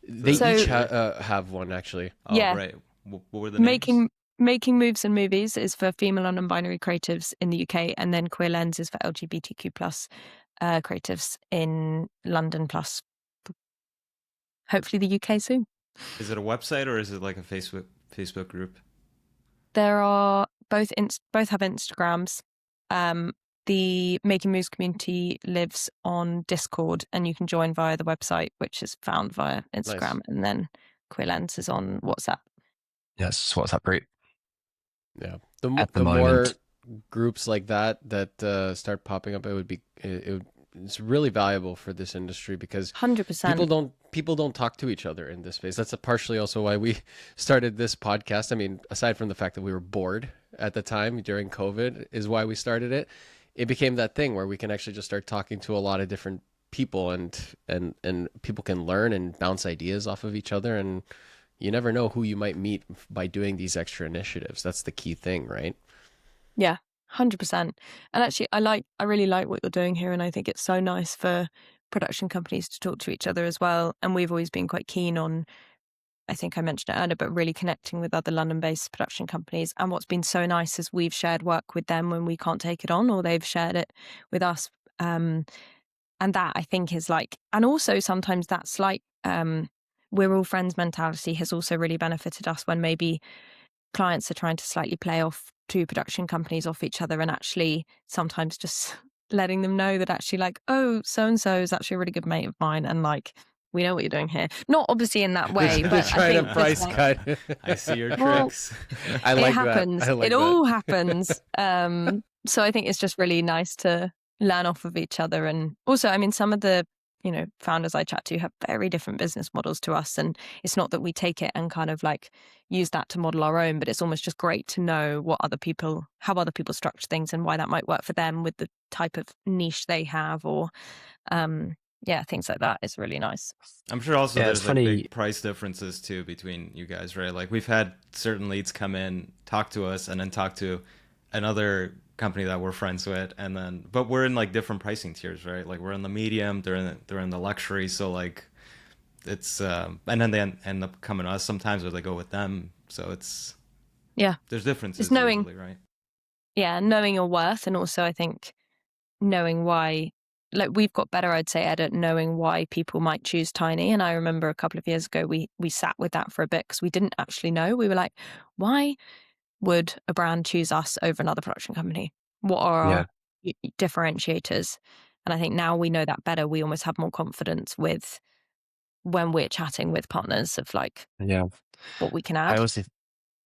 They So- each have one actually. Oh, Yeah. right. What were the names? Making Moves and Movies is for female and non-binary creatives in the UK, and then Queer Lens is for LGBTQ plus creatives in London plus hopefully the UK soon. Is it a website or is it like a Facebook group? There are both have Instagrams. The Making Moves community lives on Discord, and you can join via the website, which is found via Instagram. Nice. And then Queer Lens is on WhatsApp. Yes, WhatsApp group. Yeah. At the the more moment. groups like that start popping up, it's really valuable for this industry because 100%. people don't talk to each other in this space. That's partially also why we started this podcast. I mean, aside from the fact that we were bored at the time during COVID is why we started it. It became that thing where we can actually just start talking to a lot of different people and people can learn and bounce ideas off of each other, and you never know who you might meet by doing these extra initiatives. That's the key thing, right? Yeah, 100%. And actually, I really like what you're doing here, and I think it's so nice for production companies to talk to each other as well. And we've always been quite keen on, I think I mentioned it earlier, but really connecting with other London-based production companies. And what's been so nice is we've shared work with them when we can't take it on, or they've shared it with us. And that I think is like, and also sometimes that's like, we're all friends mentality has also really benefited us when maybe clients are trying to slightly play off two production companies off each other, and actually sometimes just letting them know that actually like, oh, so-and-so is actually a really good mate of mine, and like, we know what you're doing here. Not obviously in that way, They're but trying I to think price like, cut. I see your Well, tricks. I like it happens. that. I like it that. all happens. So I think it's just really nice to learn off of each other. And also, I mean, some of the, you know, founders I chat to have very different business models to us. And it's not that we take it and kind of like use that to model our own, but it's almost just great to know how other people structure things and why that might work for them with the type of niche they have, or things like that is really nice. I'm sure also Yeah, there's it's like funny. big price differences too between you guys, right? Like we've had certain leads come in, talk to us, and then talk to another company that we're friends with, and then but we're in like different pricing tiers, right? Like we're in the medium, they're in the luxury, so like it's and then they end up coming to us sometimes, or they go with them. So it's there's differences It's knowing, usually, right? Yeah, knowing your worth, and also I think knowing why. Like we've got better, I'd say, Ed, at knowing why people might choose Tiny. And I remember a couple of years ago, we sat with that for a bit because we didn't actually know. We were like, why would a brand choose us over another production company? What are our differentiators? And I think now we know that better. We almost have more confidence with when we're chatting with partners of like what we can add.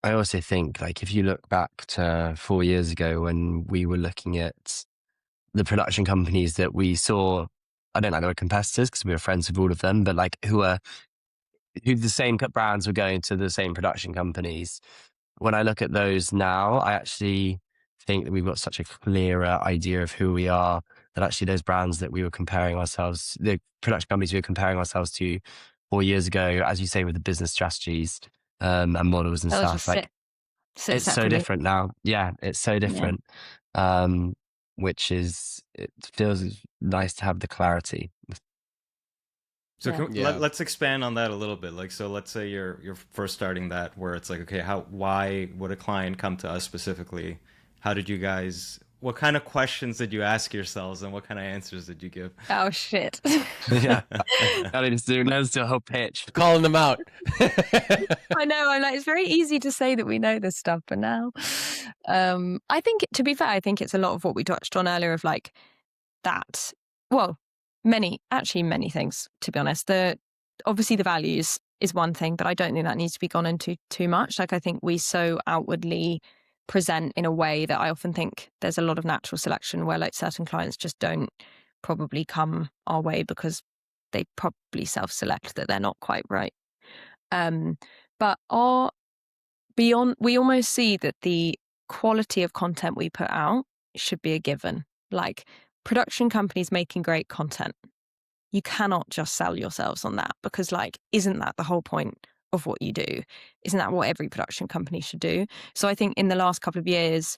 I also think like if you look back to 4 years ago when we were looking at the production companies that we saw, I don't like the word competitors because we were friends with all of them, but like who the same brands were going to the same production companies. When I look at those now, I actually think that we've got such a clearer idea of who we are, that actually those brands that we were comparing ourselves, the production companies we were comparing ourselves to 4 years ago, as you say, with the business strategies and models and Those stuff, like sit it's so separately. different now. Yeah, it's so different. Which is, it feels nice to have the clarity. So Yeah. let's expand on that a little bit. Like, so let's say you're first starting that, where it's like, okay, why would a client come to us specifically? How did you guys? What kind of questions did you ask yourselves, and what kind of answers did you give? Oh shit. Yeah. I need to do the whole pitch. Calling them out. I know. I'm like, it's very easy to say that we know this stuff, but now, I think, to be fair, I think it's a lot of what we touched on earlier of like that. Well, many things, to be honest. Obviously the values is one thing, but I don't think that needs to be gone into too much. Like, I think we so outwardly present in a way that I often think there's a lot of natural selection where like certain clients just don't probably come our way because they probably self-select that they're not quite right. But we almost see that the quality of content we put out should be a given. Like, production companies making great content, you cannot just sell yourselves on that, because like, isn't that the whole point of what you do? Isn't that what every production company should do? So I think in the last couple of years,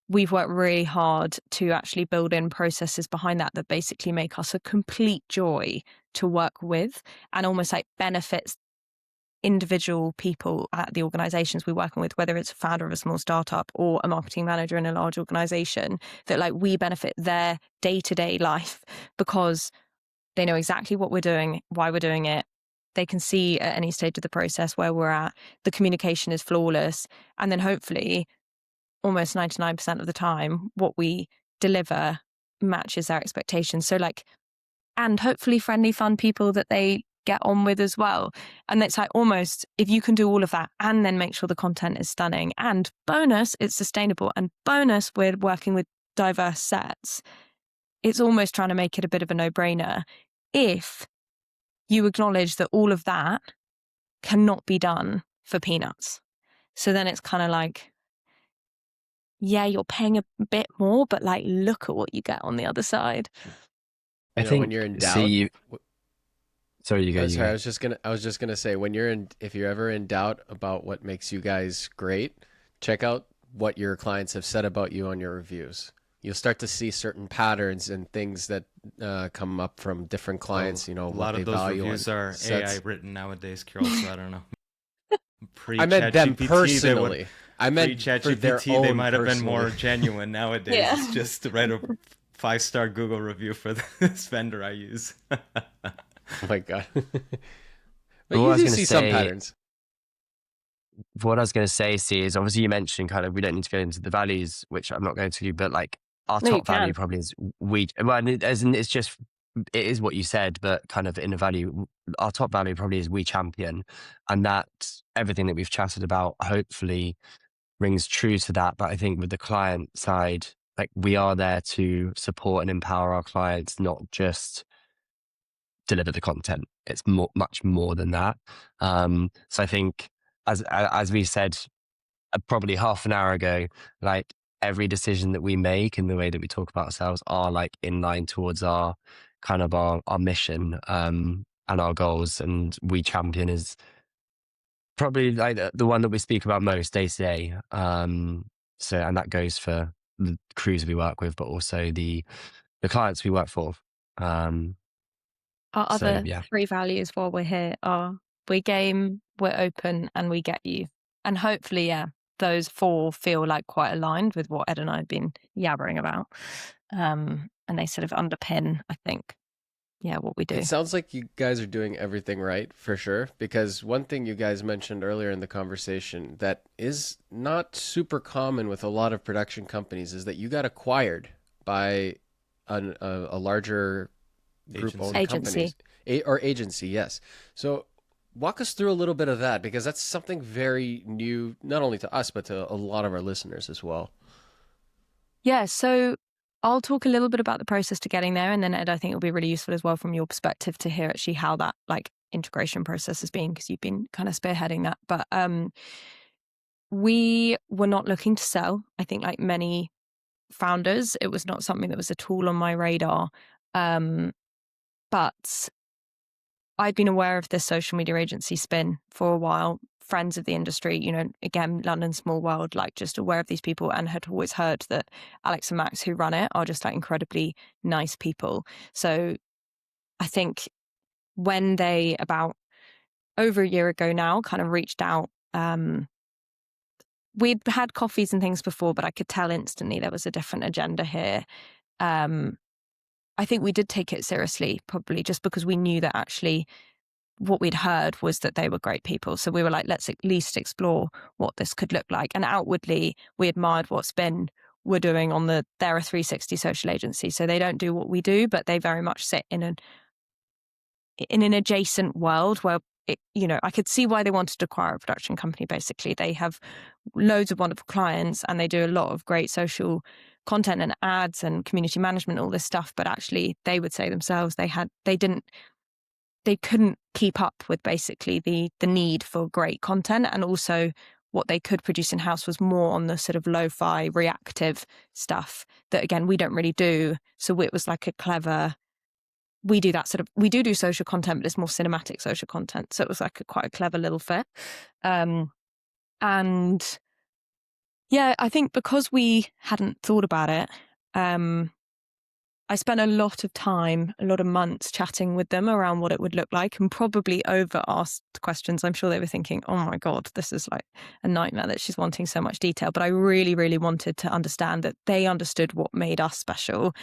we've worked really hard to actually build in processes behind that basically make us a complete joy to work with, and almost like benefits individual people at the organizations we're working with, whether it's a founder of a small startup or a marketing manager in a large organization, that like we benefit their day-to-day life because they know exactly what we're doing, why we're doing it. They can see at any stage of the process where we're at. The communication is flawless. And then hopefully almost 99% of the time, what we deliver matches their expectations. So like, and hopefully friendly, fun people that they get on with as well. And it's like, almost, if you can do all of that and then make sure the content is stunning, and bonus, it's sustainable, and bonus, we're working with diverse sets, it's almost trying to make it a bit of a no-brainer if you acknowledge that all of that cannot be done for peanuts. So then it's kind of like, yeah, you're paying a bit more, but like, look at what you get on the other side. I think when you're in doubt. Sorry, you go. Sorry, I was just gonna say, if you're ever in doubt about what makes you guys great, check out what your clients have said about you on your reviews. You'll start to see certain patterns and things that come up from different clients. A lot of those reviews are AI written nowadays, Carol. So I don't know. I meant them personally. I meant for their own. They might have been more genuine nowadays. Yeah. It's just to write a 5-star Google review for this vendor I use. Oh my god! But you do see some patterns. What I was going to say, is obviously you mentioned kind of we don't need to go into the values, which I'm not going to, but like our top value probably is it is what you said, but kind of in a value, our top value probably is we champion, and that everything that we've chatted about hopefully rings true to that. But I think with the client side, like we are there to support and empower our clients, not just deliver the content. It's much more than that. So I think as we said probably half an hour ago, like every decision that we make and the way that we talk about ourselves are like in line towards our kind of our mission and our goals. And we champion is probably like the one that we speak about most day to day. So, and that goes for the crews we work with, but also the clients we work for. Our other three values while we're here are: we're game, we're open, and we get you. And hopefully, yeah, those four feel like quite aligned with what Ed and I have been yabbering about. And they sort of underpin, I think, what we do. It sounds like you guys are doing everything right, for sure. Because one thing you guys mentioned earlier in the conversation that is not super common with a lot of production companies is that you got acquired by a larger group-owned companies. Agency, yes. So walk us through a little bit of that, because that's something very new, not only to us, but to a lot of our listeners as well. Yeah, so I'll talk a little bit about the process to getting there, and then Ed, I think it'll be really useful as well from your perspective to hear actually how that like integration process has been, because you've been kind of spearheading that. But we were not looking to sell. I think like many founders, it was not something that was at all on my radar. But I'd been aware of this social media agency spin for a while. Friends of the industry, again, London, small world, like just aware of these people, and had always heard that Alex and Max, who run it, are just like incredibly nice people. So I think when they, about over a year ago now, kind of reached out, we'd had coffees and things before, but I could tell instantly there was a different agenda here. I think we did take it seriously, probably just because we knew that actually what we'd heard was that they were great people. So we were like, let's at least explore what this could look like. And outwardly, we admired what Spin were doing on they're a 360 social agency. So they don't do what we do, but they very much sit in an adjacent world where, I could see why they wanted to acquire a production company. Basically, they have loads of wonderful clients and they do a lot of great social content and ads and community management, all this stuff. But actually, they would say themselves they couldn't keep up with basically the need for great content, and also what they could produce in house was more on the sort of lo-fi reactive stuff that again we don't really do. So it was like a clever. We do that sort of, we do social content, but it's more cinematic social content. So it was like quite a clever little fit. And yeah, I think because we hadn't thought about it, I spent a lot of time, a lot of months chatting with them around what it would look like, and probably over asked questions. I'm sure they were thinking, oh my God, this is like a nightmare that she's wanting so much detail. But I really, really wanted to understand that they understood what made us special.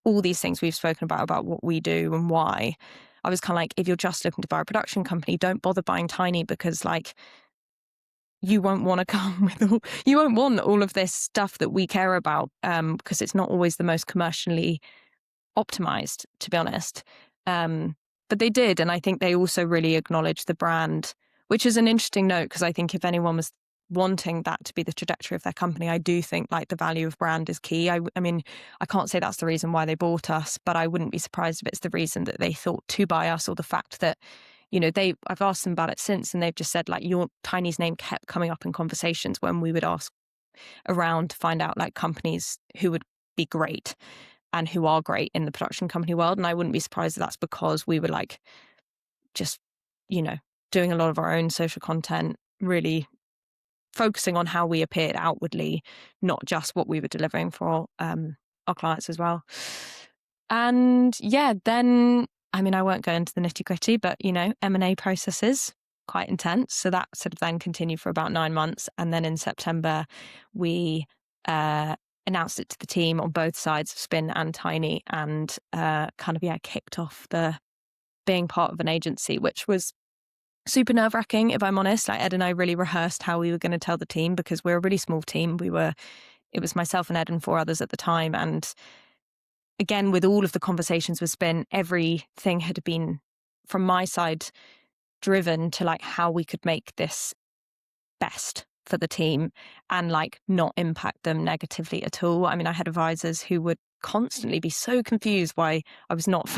All these things we've spoken about what we do and why. I was kind of like, if you're just looking to buy a production company, don't bother buying Tiny, because like, you won't want to come with you won't want all of this stuff that we care about, because it's not always the most commercially optimized, to be honest. But they did. And I think they also really acknowledged the brand, which is an interesting note, because I think if anyone was wanting that to be the trajectory of their company, I do think like the value of brand is key. I mean, I can't say that's the reason why they bought us, but I wouldn't be surprised if it's the reason that they thought to buy us, or the fact that, I've asked them about it since, and they've just said like your Tiny's name kept coming up in conversations when we would ask around to find out like companies who would be great and who are great in the production company world. And I wouldn't be surprised if that's because we were like, just, doing a lot of our own social content, really focusing on how we appeared outwardly, not just what we were delivering for our clients as well. And yeah, then, I mean, I won't go into the nitty gritty, but, M&A processes, quite intense. So that sort of then continued for about 9 months. And then in September, we announced it to the team on both sides of Spin and Tiny, and kicked off the being part of an agency, which was super nerve-wracking, if I'm honest. Like Ed and I really rehearsed how we were going to tell the team, because we're a really small team. It was myself and Ed and 4 others at the time. And again, with all of the conversations with Spin, everything had been, from my side, driven to like how we could make this best for the team and like not impact them negatively at all. I mean, I had advisors who would constantly be so confused why I was not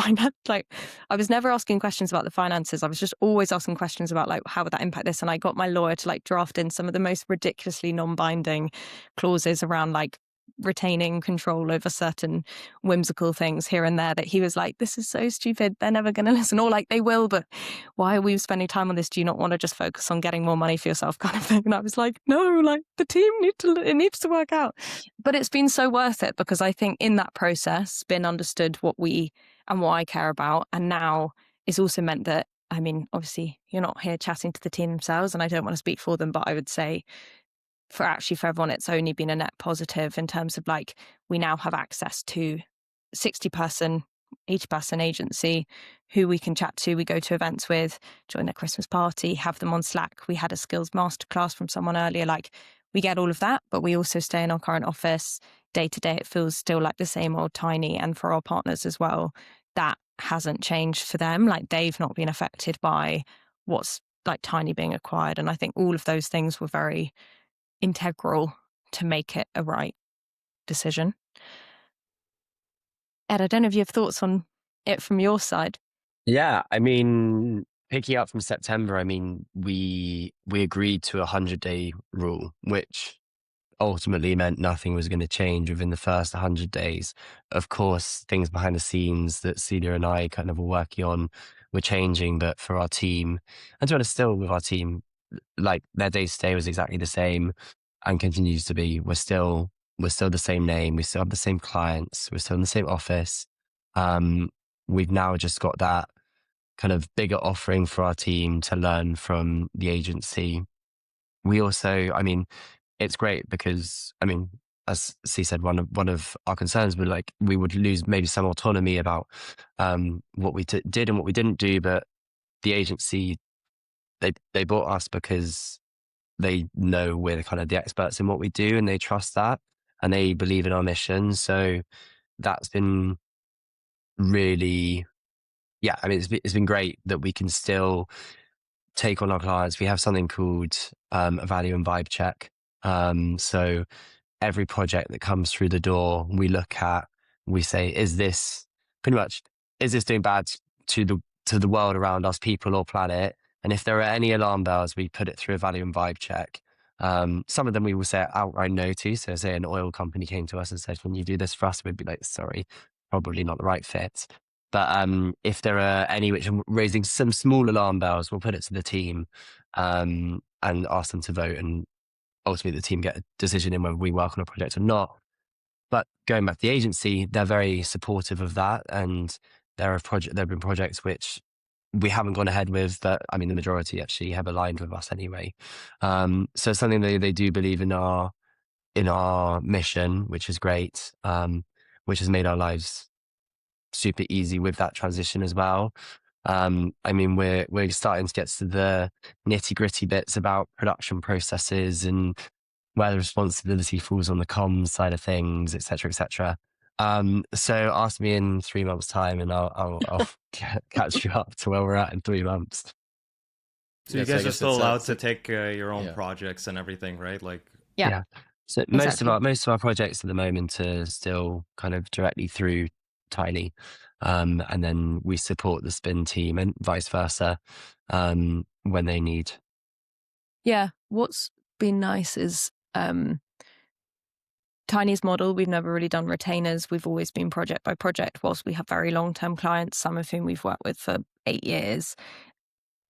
like I was never asking questions about the finances. I was just always asking questions about like, how would that impact this? And I got my lawyer to like draft in some of the most ridiculously non-binding clauses around like retaining control over certain whimsical things here and there, that he was like, this is so stupid, they're never going to listen, or like they will, but why are we spending time on this? Do you not want to just focus on getting more money for yourself, kind of thing? And I was like, no, like the team it needs to work out. But it's been so worth it, because I think in that process Spin understood what we and what I care about, and now it's also meant that, I mean, obviously you're not here chatting to the team themselves and I don't want to speak for them, but I would say for everyone, it's only been a net positive in terms of like, we now have access to 80-person agency who we can chat to. We go to events with, join their Christmas party, have them on Slack. We had a skills masterclass from someone earlier. Like, we get all of that, but we also stay in our current office day to day. It feels still like the same old Tiny. And for our partners as well, that hasn't changed for them. Like, they've not been affected by what's like Tiny being acquired. And I think all of those things were very integral to make it a right decision. Ed, I don't know if you have thoughts on it from your side. Yeah, I mean, picking up from September, I mean, we agreed to a 100-day rule, which ultimately meant nothing was going to change within the first 100 days. Of course, things behind the scenes that Celia and I kind of were working on were changing, but for our team, and to be honest, still with our team, like their day-to-day was exactly the same and continues to be. We're still the same name. We still have the same clients. We're still in the same office. We've now just got that kind of bigger offering for our team to learn from the agency. We also, I mean, it's great because, I mean, as C said, one of our concerns were like we would lose maybe some autonomy about what we did and what we didn't do. But the agency, they bought us because they know we're kind of the experts in what we do, and they trust that, and they believe in our mission. So that's been really, yeah. I mean, it's been great that we can still take on our clients. We have something called a value and vibe check. So every project that comes through the door, we look at, we say, is this pretty much, is this doing bad to the world around us, people or planet? And if there are any alarm bells, we put it through a value and vibe check. Some of them we will say outright no to. So say an oil company came to us and said, can you do this for us? We'd be like, sorry, probably not the right fit. But if there are any which are raising some small alarm bells, we'll put it to the team and ask them to vote. And ultimately, the team get a decision in whether we work on a project or not. But going back to the agency, they're very supportive of that. And there have been projects which we haven't gone ahead with, but I mean, the majority actually have aligned with us anyway. So it's something they do believe in our mission, which is great, which has made our lives super easy with that transition as well. I mean, we're starting to get to the nitty gritty bits about production processes and where the responsibility falls on the comms side of things, et cetera, et cetera. So ask me in 3 months' time, and I'll catch you up to where we're at in 3 months. So you guys are still allowed to take your own projects and everything, right? Like, Yeah. So exactly. most of our projects at the moment are still kind of directly through Tiny, and then we support the spin team and vice versa when they need. Yeah, what's been nice is Tiny's model. We've never really done retainers. We've always been project by project. Whilst we have very long-term clients, some of whom we've worked with for 8 years,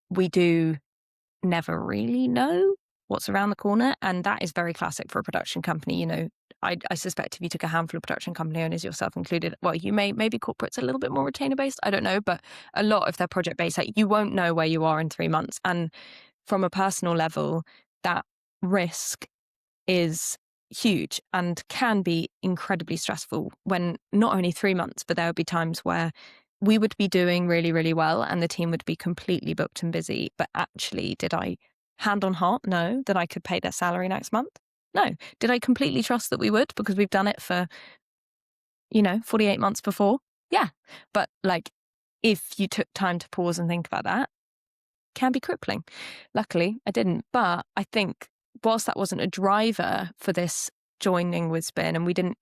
we do never really know what's around the corner, and that is very classic for a production company. You know, I suspect if you took a handful of production company owners, yourself included, well, you maybe corporate's a little bit more retainer based, I don't know, but a lot of their project based, like, you won't know where you are in 3 months. And from a personal level, that risk is huge and can be incredibly stressful when not only 3 months, but there would be times where we would be doing really, really well and the team would be completely booked and busy. But actually, did I, hand on heart, know that I could pay their salary next month? No. Did I completely trust that we would because we've done it for, 48 months before? Yeah. But like, if you took time to pause and think about that, can be crippling. Luckily, I didn't. But I think whilst that wasn't a driver for this joining with Spin, and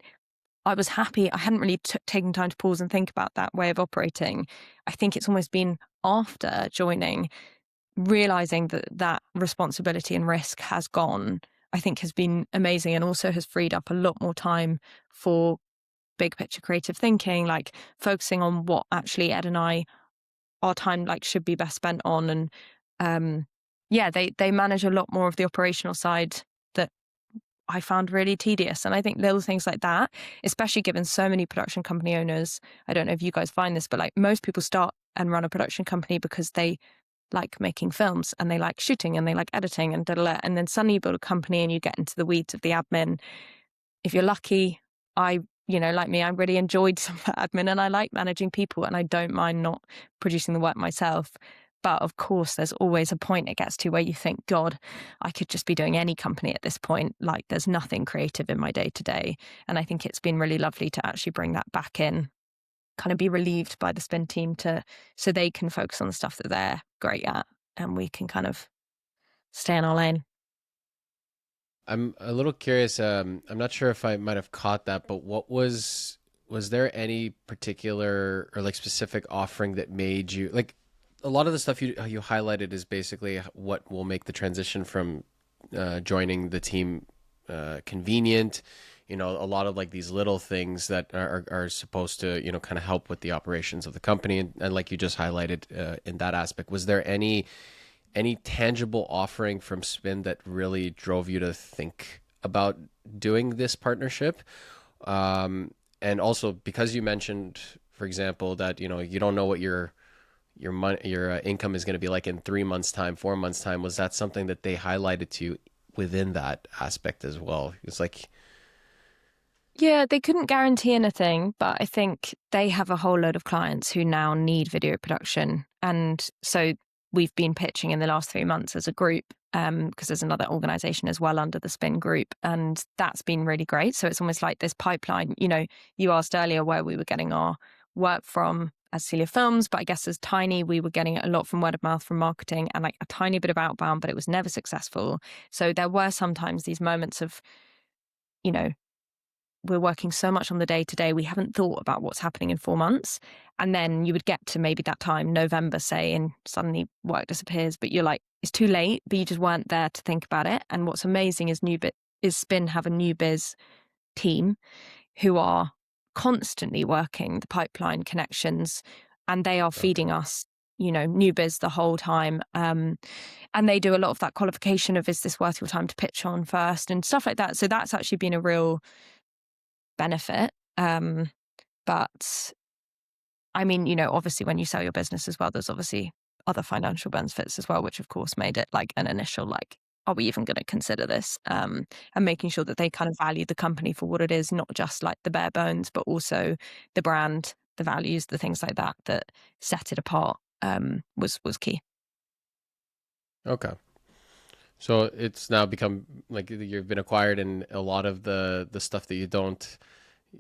I was happy. I hadn't really taken time to pause and think about that way of operating. I think it's almost been after joining, realizing that responsibility and risk has gone, I think has been amazing, and also has freed up a lot more time for big picture creative thinking, like focusing on what actually Ed and I, our time like should be best spent on. And they manage a lot more of the operational side that I found really tedious. And I think little things like that, especially given so many production company owners, I don't know if you guys find this, but like most people start and run a production company because they like making films and they like shooting and they like editing and da-da-da. And then suddenly you build a company and you get into the weeds of the admin. If you're lucky, like me, I really enjoyed some of that admin and I like managing people and I don't mind not producing the work myself. But of course, there's always a point it gets to where you think, God, I could just be doing any company at this point. Like there's nothing creative in my day to day. And I think it's been really lovely to actually bring that back in, kind of be relieved by the spin team so they can focus on the stuff that they're great at and we can kind of stay in our lane. I'm a little curious. I'm not sure if I might have caught that, but was there any particular or like specific offering that made you like a lot of the stuff you highlighted is basically what will make the transition from joining the team convenient. A lot of like these little things that are supposed to kind of help with the operations of the company, and like you just highlighted in that aspect. Was there any tangible offering from Spin that really drove you to think about doing this partnership? And also because you mentioned, for example, that you don't know what your your money, your income is going to be like in 3 months time, 4 months time. Was that something that they highlighted to you within that aspect as well? It's like, Yeah, they couldn't guarantee anything, but I think they have a whole load of clients who now need video production. And so we've been pitching in the last 3 months as a group, because there's another organization as well under the Spin group. And that's been really great. So it's almost like this pipeline. You asked earlier where we were getting our work from as Celia Films, but I guess as Tiny, we were getting it a lot from word of mouth, from marketing, and like a tiny bit of outbound, but it was never successful. So there were sometimes these moments of, you know, we're working so much on the day to day, we haven't thought about what's happening in 4 months. And then you would get to maybe that time, November, say, and suddenly work disappears, but you're like, it's too late, but you just weren't there to think about it. And what's amazing is Spin have a new biz team who are constantly working the pipeline connections, and they are okay. feeding us, new biz the whole time. And they do a lot of that qualification of, is this worth your time to pitch on first and stuff like that. So that's actually been a real benefit. But I mean, obviously when you sell your business as well, there's obviously other financial benefits as well, which of course made it like an initial, like, are we even going to consider this? And making sure that they kind of value the company for what it is, not just like the bare bones, but also the brand, the values, the things like that set it apart, was key. Okay. So it's now become like you've been acquired, and a lot of the stuff that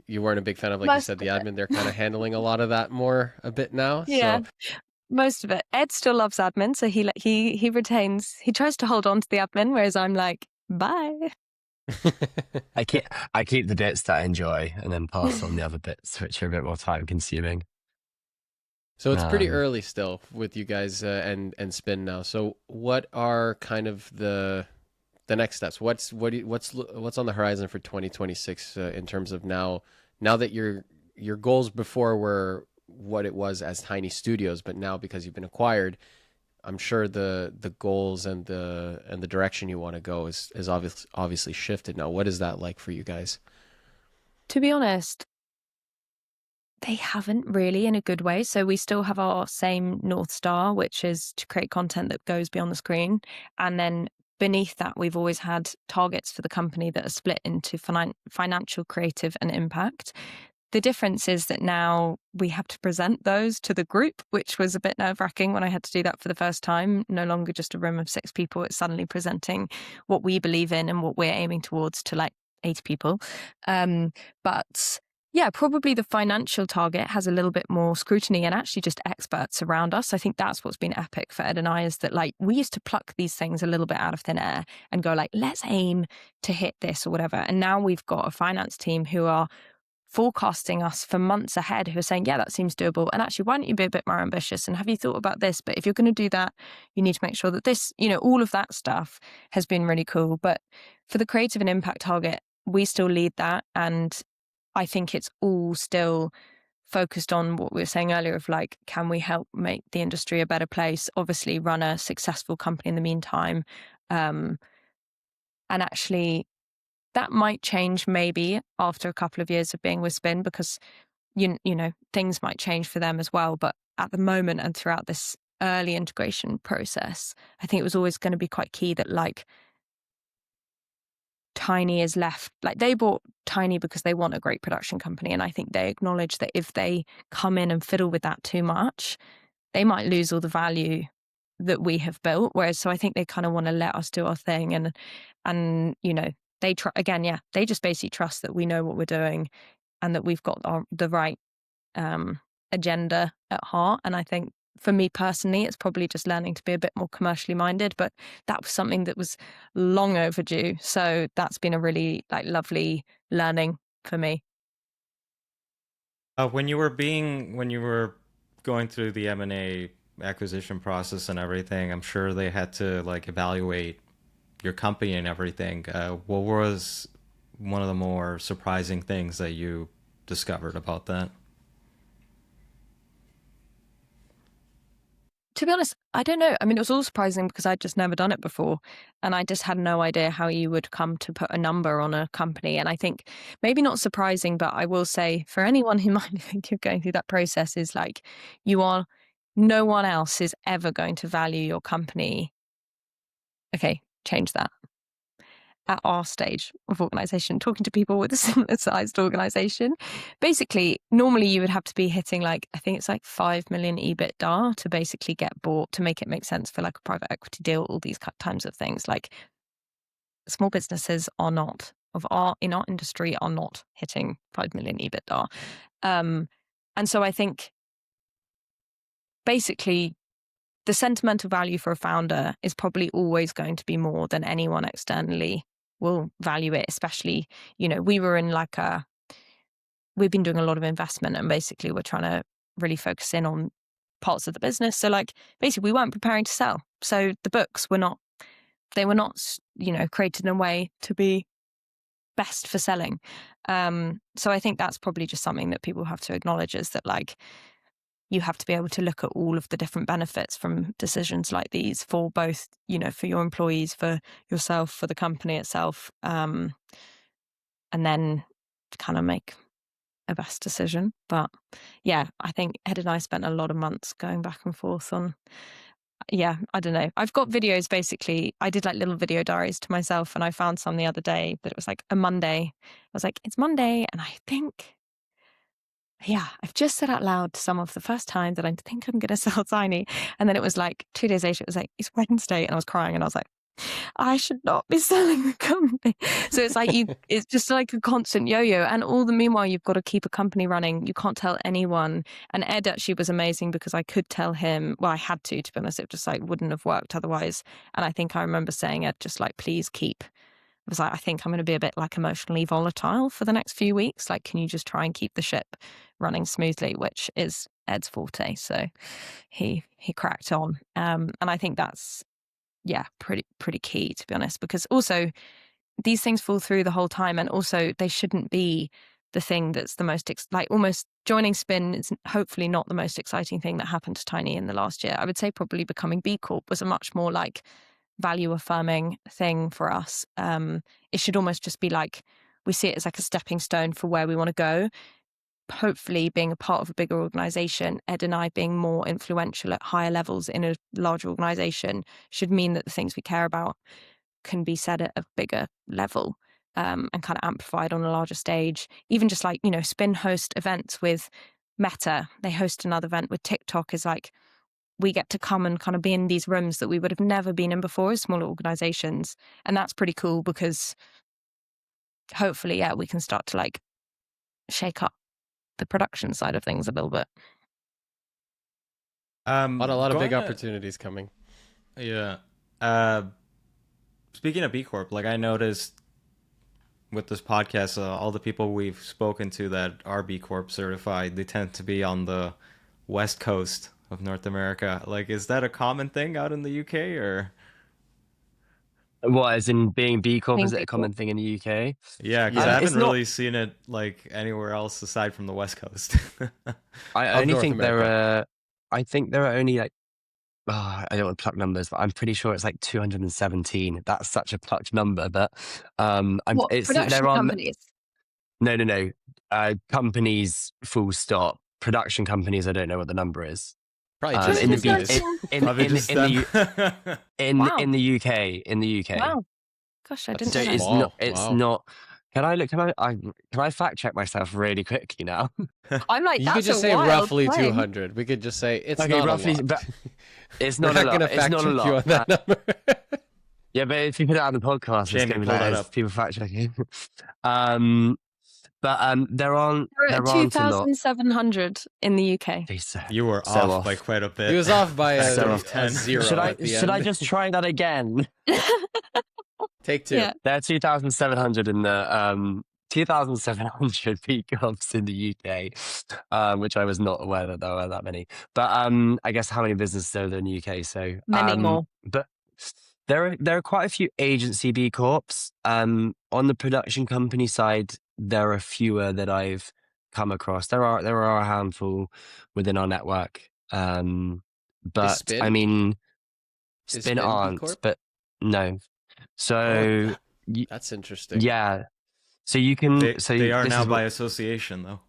you weren't a big fan of, like you Most said, the of it. admin, they're kind of handling a lot of that more a bit now. Yeah, So most of it. Ed still loves admin, so he retains. He tries to hold on to the admin, whereas I'm like, bye. I keep the bits that I enjoy and then pass on the other bits, which are a bit more time consuming. So it's pretty Um, early still with you guys, and Spin now. So what are kind of the next steps? What's on the horizon for 2026, in terms of now that your goals before were what it was as Tiny Studios, but now because you've been acquired, I'm sure the goals and the direction you want to go is obviously shifted now. What is that like for you guys? To be honest, they haven't really, in a good way. So we still have our same North Star, which is to create content that goes beyond the screen. And then beneath that, we've always had targets for the company that are split into financial, creative, and impact. The difference is that now we have to present those to the group, which was a bit nerve-wracking when I had to do that for the first time. No longer just a room of 6 people. It's suddenly presenting what we believe in and what we're aiming towards to like 80 people. But yeah, probably the financial target has a little bit more scrutiny and actually just experts around us. I think that's what's been epic for Ed and I, is that like we used to pluck these things a little bit out of thin air and go like, let's aim to hit this or whatever. And now we've got a finance team who are forecasting us for months ahead, who are saying, yeah, that seems doable. And actually, why don't you be a bit more ambitious? And have you thought about this? But if you're going to do that, you need to make sure that this, all of that stuff has been really cool. But for the creative and impact target, we still lead that. And I think it's all still focused on what we were saying earlier of like, can we help make the industry a better place? Obviously, run a successful company in the meantime. And actually, that might change maybe after a couple of years of being with Spin, because things might change for them as well. But at the moment and throughout this early integration process, I think it was always going to be quite key that like Tiny is left, like they bought Tiny because they want a great production company. And I think they acknowledge that if they come in and fiddle with that too much, they might lose all the value that we have built. Whereas, so I think they kind of want to let us do our thing, and they again, yeah, they just basically trust that we know what we're doing and that we've got the right agenda at heart. And I think for me personally, it's probably just learning to be a bit more commercially minded, but that was something that was long overdue. So that's been a really like lovely learning for me. When you were going through the M&A acquisition process and everything, I'm sure they had to like evaluate your company and everything. What was one of the more surprising things that you discovered about that? To be honest, I don't know. I mean, it was all surprising because I'd just never done it before. And I just had no idea how you would come to put a number on a company. And I think maybe not surprising, but I will say for anyone who might be thinking of going through that process, is like, you are no one else is ever going to value your company. Okay, change that. At our stage of organization, talking to people with a similar sized organization, basically, normally you would have to be hitting like, I think it's like 5 million EBITDA to basically get bought, to make it make sense for like a private equity deal, all these kinds of things. Like, small businesses are not, in our industry, are not hitting 5 million EBITDA. And so I think basically the sentimental value for a founder is probably always going to be more than anyone externally will value it, especially, we were in like we've been doing a lot of investment, and basically we're trying to really focus in on parts of the business. So like basically we weren't preparing to sell. So the books were not created in a way to be best for selling. So I think that's probably just something that people have to acknowledge, is that like, you have to be able to look at all of the different benefits from decisions like these for both, for your employees, for yourself, for the company itself, and then kind of make a best decision. But yeah, I think Ed and I spent a lot of months going back and forth on, I don't know. I've got videos, basically. I did like little video diaries to myself, and I found some the other day that it was like a Monday. I was like, it's Monday, and I think, I've just said out loud some of the first time that I think I'm going to sell Tiny. And then it was like 2 days later, it was like, it's Wednesday. And I was crying, and I was like, I should not be selling the company. So it's like, it's just like a constant yo-yo. And all the meanwhile, you've got to keep a company running. You can't tell anyone. And Ed actually was amazing, because I could tell him, well, I had to be honest, it just like wouldn't have worked otherwise. And I think I remember saying, Ed, just like, please keep. I was like, I think I'm going to be a bit like emotionally volatile for the next few weeks. Like, can you just try and keep the ship running smoothly, which is Ed's forte. So he cracked on. And I think that's, pretty key, to be honest, because also these things fall through the whole time. And also they shouldn't be the thing that's the most, like almost joining Spin is hopefully not the most exciting thing that happened to Tiny in the last year. I would say probably becoming B Corp was a much more like value affirming thing for us. It should almost just be like, we see it as like a stepping stone for where we want to go. Hopefully being a part of a bigger organization, Ed and I being more influential at higher levels in a larger organization, should mean that the things we care about can be said at a bigger level, and kind of amplified on a larger stage. Even just like, Spin host events with Meta, they host another event with TikTok, is like, we get to come and kind of be in these rooms that we would have never been in before as smaller organizations. And that's pretty cool, because hopefully, we can start to like shake up the production side of things a little bit. But a lot of big opportunities coming. Yeah. Speaking of B Corp, like I noticed with this podcast, all the people we've spoken to that are B Corp certified, they tend to be on the West Coast of North America. Like, is that a common thing out in the UK, or? What, as in being B Corp, Being is it B a common Corp. thing in the UK? Yeah, because I It's haven't not. really seen it like anywhere else aside from the West Coast. I Of only North think there America. are. I think there are only like. I don't want to pluck numbers, but I'm pretty sure it's like 217. That's such a plucked number, but What, it's production there are companies? no. Companies, full stop. Production companies, I don't know what the number is. Probably just In the you B guys. Probably just them. Wow. in the UK. Wow. Gosh, I didn't So know that. it's Wow, not. It's wow. not. Can I look? Can I fact check myself really quickly now? I'm like, You could that's just a say wild roughly claim. 200. We could just say it's Okay, not roughly, a lot. but it's We're not a not lot. gonna It's fact not a check you on lot. that number. Yeah, but if you put it on the podcast, it's Jamie, going to be pull like that as up. people fact checking. um, but There are there aren't a lot. 2,700 in the UK. Jeez, You were so off by quite a bit. He was off by Factor So of a 10. zero at the should I end. just try that again? Take two. Yeah. There are 2,700 in the 2,700 peak jobs in the UK, which I was not aware that there were that many. But I guess how many businesses are there in the UK? So Many more. but there are quite a few agency B Corps. On the production company side, there are fewer that I've come across. There are a handful within our network. But Spin? I mean, Is Spin Spin B aren't, Corp? but no. Oh, So that's interesting. yeah. So you can. They So are this now is by what. association, though.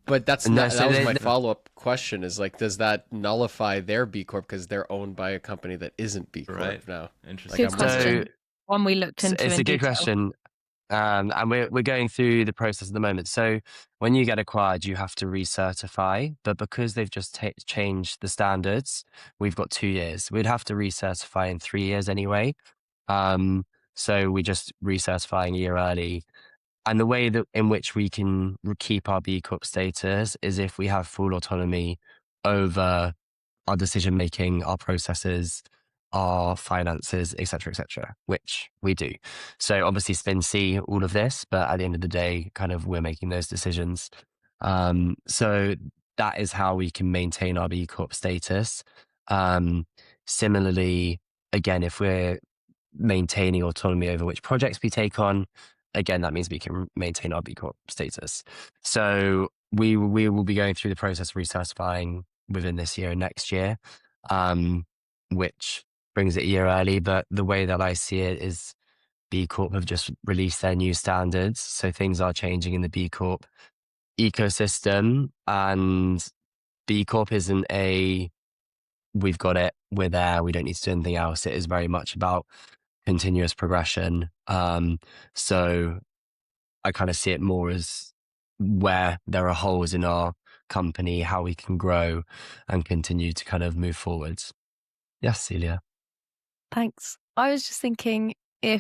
But that's No, not, so that was my follow-up question is like, does that nullify their B Corp because they're owned by a company that isn't B Corp Right. now? Interesting. Good question. One we looked into it's in a good detail. question. And we're going through the process at the moment. So when you get acquired, you have to recertify. But because they've just changed the standards, we've got 2 years. We'd have to recertify in 3 years anyway. Um, so we just recertifying a year early. And the way that in which we can keep our B Corp status is if we have full autonomy over our decision making, our processes, our finances, et cetera, which we do. So obviously spin C, all of this, but at the end of the day, kind of we're making those decisions. So that is how we can maintain our B Corp status. Similarly, again, if we're maintaining autonomy over which projects we take on, again, that means we can maintain our B Corp status. So we will be going through the process of recertifying within this year and next year, which brings it a year early. But the way that I see it is B Corp have just released their new standards. So things are changing in the B Corp ecosystem, and B Corp isn't we've got it, we're there, we don't need to do anything else. It is very much about continuous progression. So I kind of see it more as where there are holes in our company, how we can grow and continue to kind of move forwards. Yes, Celia. Thanks. I was just thinking, do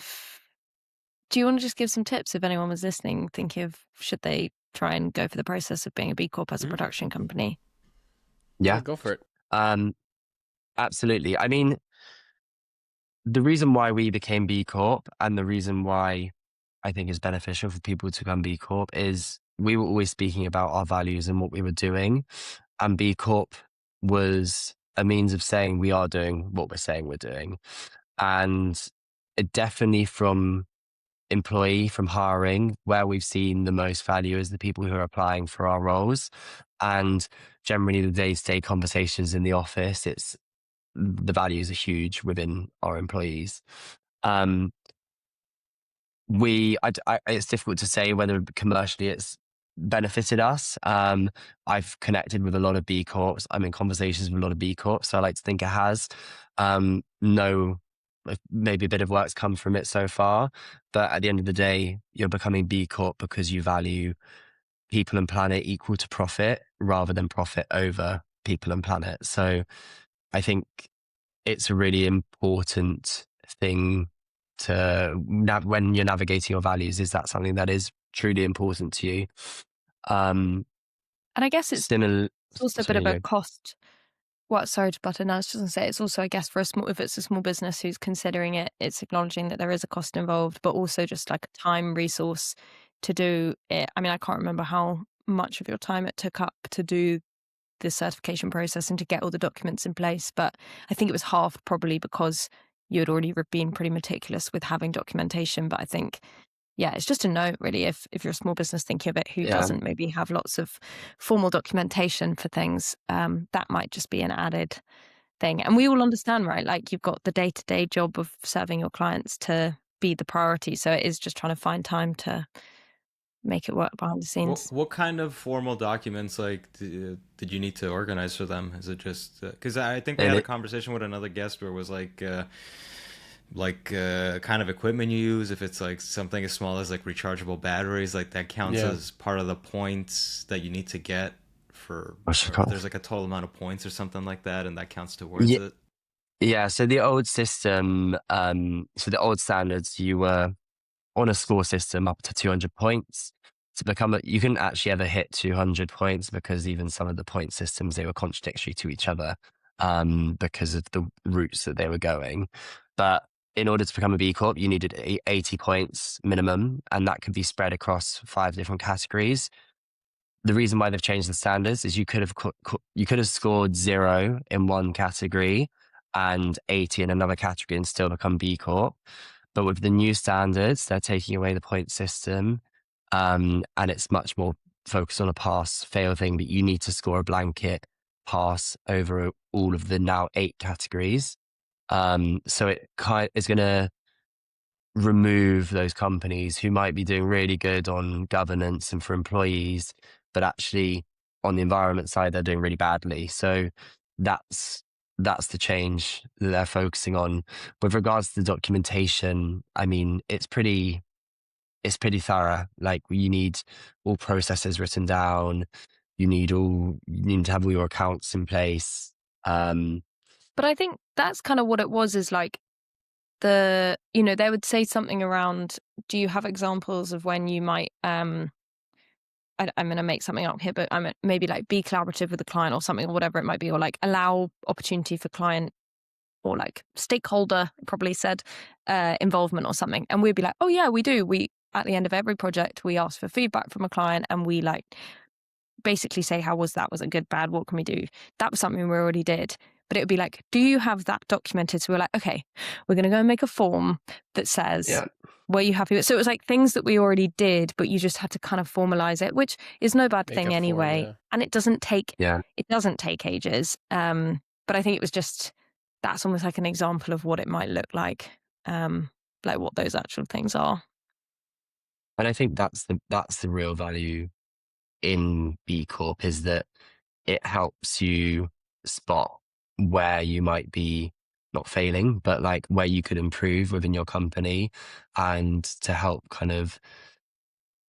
you want to just give some tips if anyone was listening, thinking of should they try and go for the process of being a B Corp as a production company? Yeah, go for it. Absolutely. I mean, the reason why we became B Corp and the reason why I think is beneficial for people to become B Corp is we were always speaking about our values and what we were doing. And B Corp was a means of saying we are doing what we're saying we're doing. And it definitely from hiring, where we've seen the most value is the people who are applying for our roles. And generally the day-to-day conversations in the office, the values are huge within our employees. It's difficult to say whether commercially it's benefited us. I've connected with a lot of B Corps. I'm in conversations with a lot of B Corps, so I like to think it has. No, maybe a bit of work's come from it so far, but at the end of the day, you're becoming B Corp because you value people and planet equal to profit rather than profit over people and planet. So I think it's a really important thing to when you're navigating your values. Is that something that is truly important to you? And I guess it's also a bit of a cost. Well, sorry to butt in. I was just going to say it's also, I guess, if it's a small business who's considering it, it's acknowledging that there is a cost involved, but also just like a time resource to do it. I mean, I can't remember how much of your time it took up to do the certification process and to get all the documents in place, but I think it was half probably because you had already been pretty meticulous with having documentation. But I think, yeah, it's just a note really if you're a small business thinking of it who doesn't maybe have lots of formal documentation for things, that might just be an added thing. And we all understand, right? Like you've got the day-to-day job of serving your clients to be the priority. So it is just trying to find time to make it work behind the scenes. What kind of formal documents did you need to organize for them? Is it just because I think we had a conversation with another guest where it was kind of equipment you use, if it's like something as small as like rechargeable batteries, like that counts as part of the points that you need to get for there's like a total amount of points or something like that, and that counts towards it. Yeah, so the old system, so the old standards, you were on a score system up to 200 points. You couldn't actually ever hit 200 points because even some of the point systems, they were contradictory to each other because of the routes that they were going. But in order to become a B Corp, you needed 80 points minimum, and that could be spread across 5 different categories. The reason why they've changed the standards is you could have scored 0 in one category and 80 in another category and still become B Corp. But with the new standards, they're taking away the point system, and it's much more focused on a pass-fail thing, but you need to score a blanket pass over all of the now 8 categories. So it is going to remove those companies who might be doing really good on governance and for employees, but actually on the environment side, they're doing really badly. So that's the change that they're focusing on. With regards to the documentation, I mean, it's pretty thorough. Like, you need all processes written down. You need to have all your accounts in place. But I think that's kind of what it was, is like they would say something around, do you have examples of when you might, I'm going to make something up here, but maybe like be collaborative with the client or something, or whatever it might be, or like allow opportunity for client or like stakeholder, probably said, involvement or something. And we'd be like, oh yeah, we do. At the end of every project, we ask for feedback from a client, and we like basically say, how was that? Was it good, bad? What can we do? That was something we already did. But it would be like, do you have that documented? So we're like, okay, we're going to go and make a form that says, were you happy with? So it was like things that we already did, but you just had to kind of formalize it, which is no bad thing anyway. Yeah. And it doesn't take ages. But I think it was just, that's almost like an example of what it might look like what those actual things are. And I think that's the real value in B Corp, is that it helps you spot where you might be not failing, but like where you could improve within your company, and to help kind of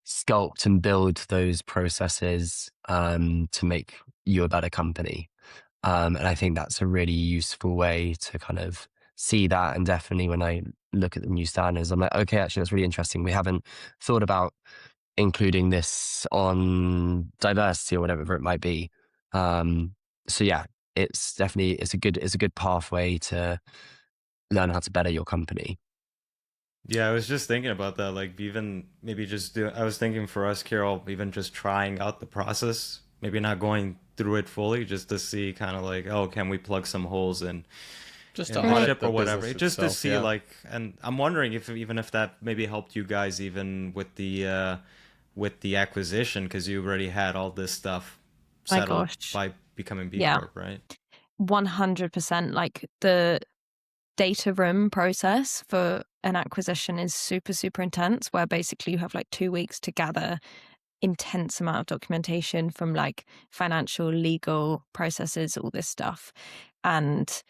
sculpt and build those processes to make you a better company. And I think that's a really useful way to kind of see that. And definitely when I look at the new standards, I'm like, okay, actually, that's really interesting. We haven't thought about including this on diversity or whatever it might be. So yeah, it's definitely, it's a good pathway to learn how to better your company. Yeah, I was just thinking about that. Like, even maybe I was thinking for us, Carol, even just trying out the process, maybe not going through it fully, just to see kind of like, oh, can we plug some holes in Just in to the audit ship the or whatever? business Just to itself, see yeah. like, and I'm wondering if even if that maybe helped you guys even with the acquisition, because you already had all this stuff My settled gosh. by becoming B Yeah. Corp, right? 100%. Like the data room process for an acquisition is super, super intense, where basically you have like 2 weeks to gather intense amount of documentation from like financial, legal processes, all this stuff. And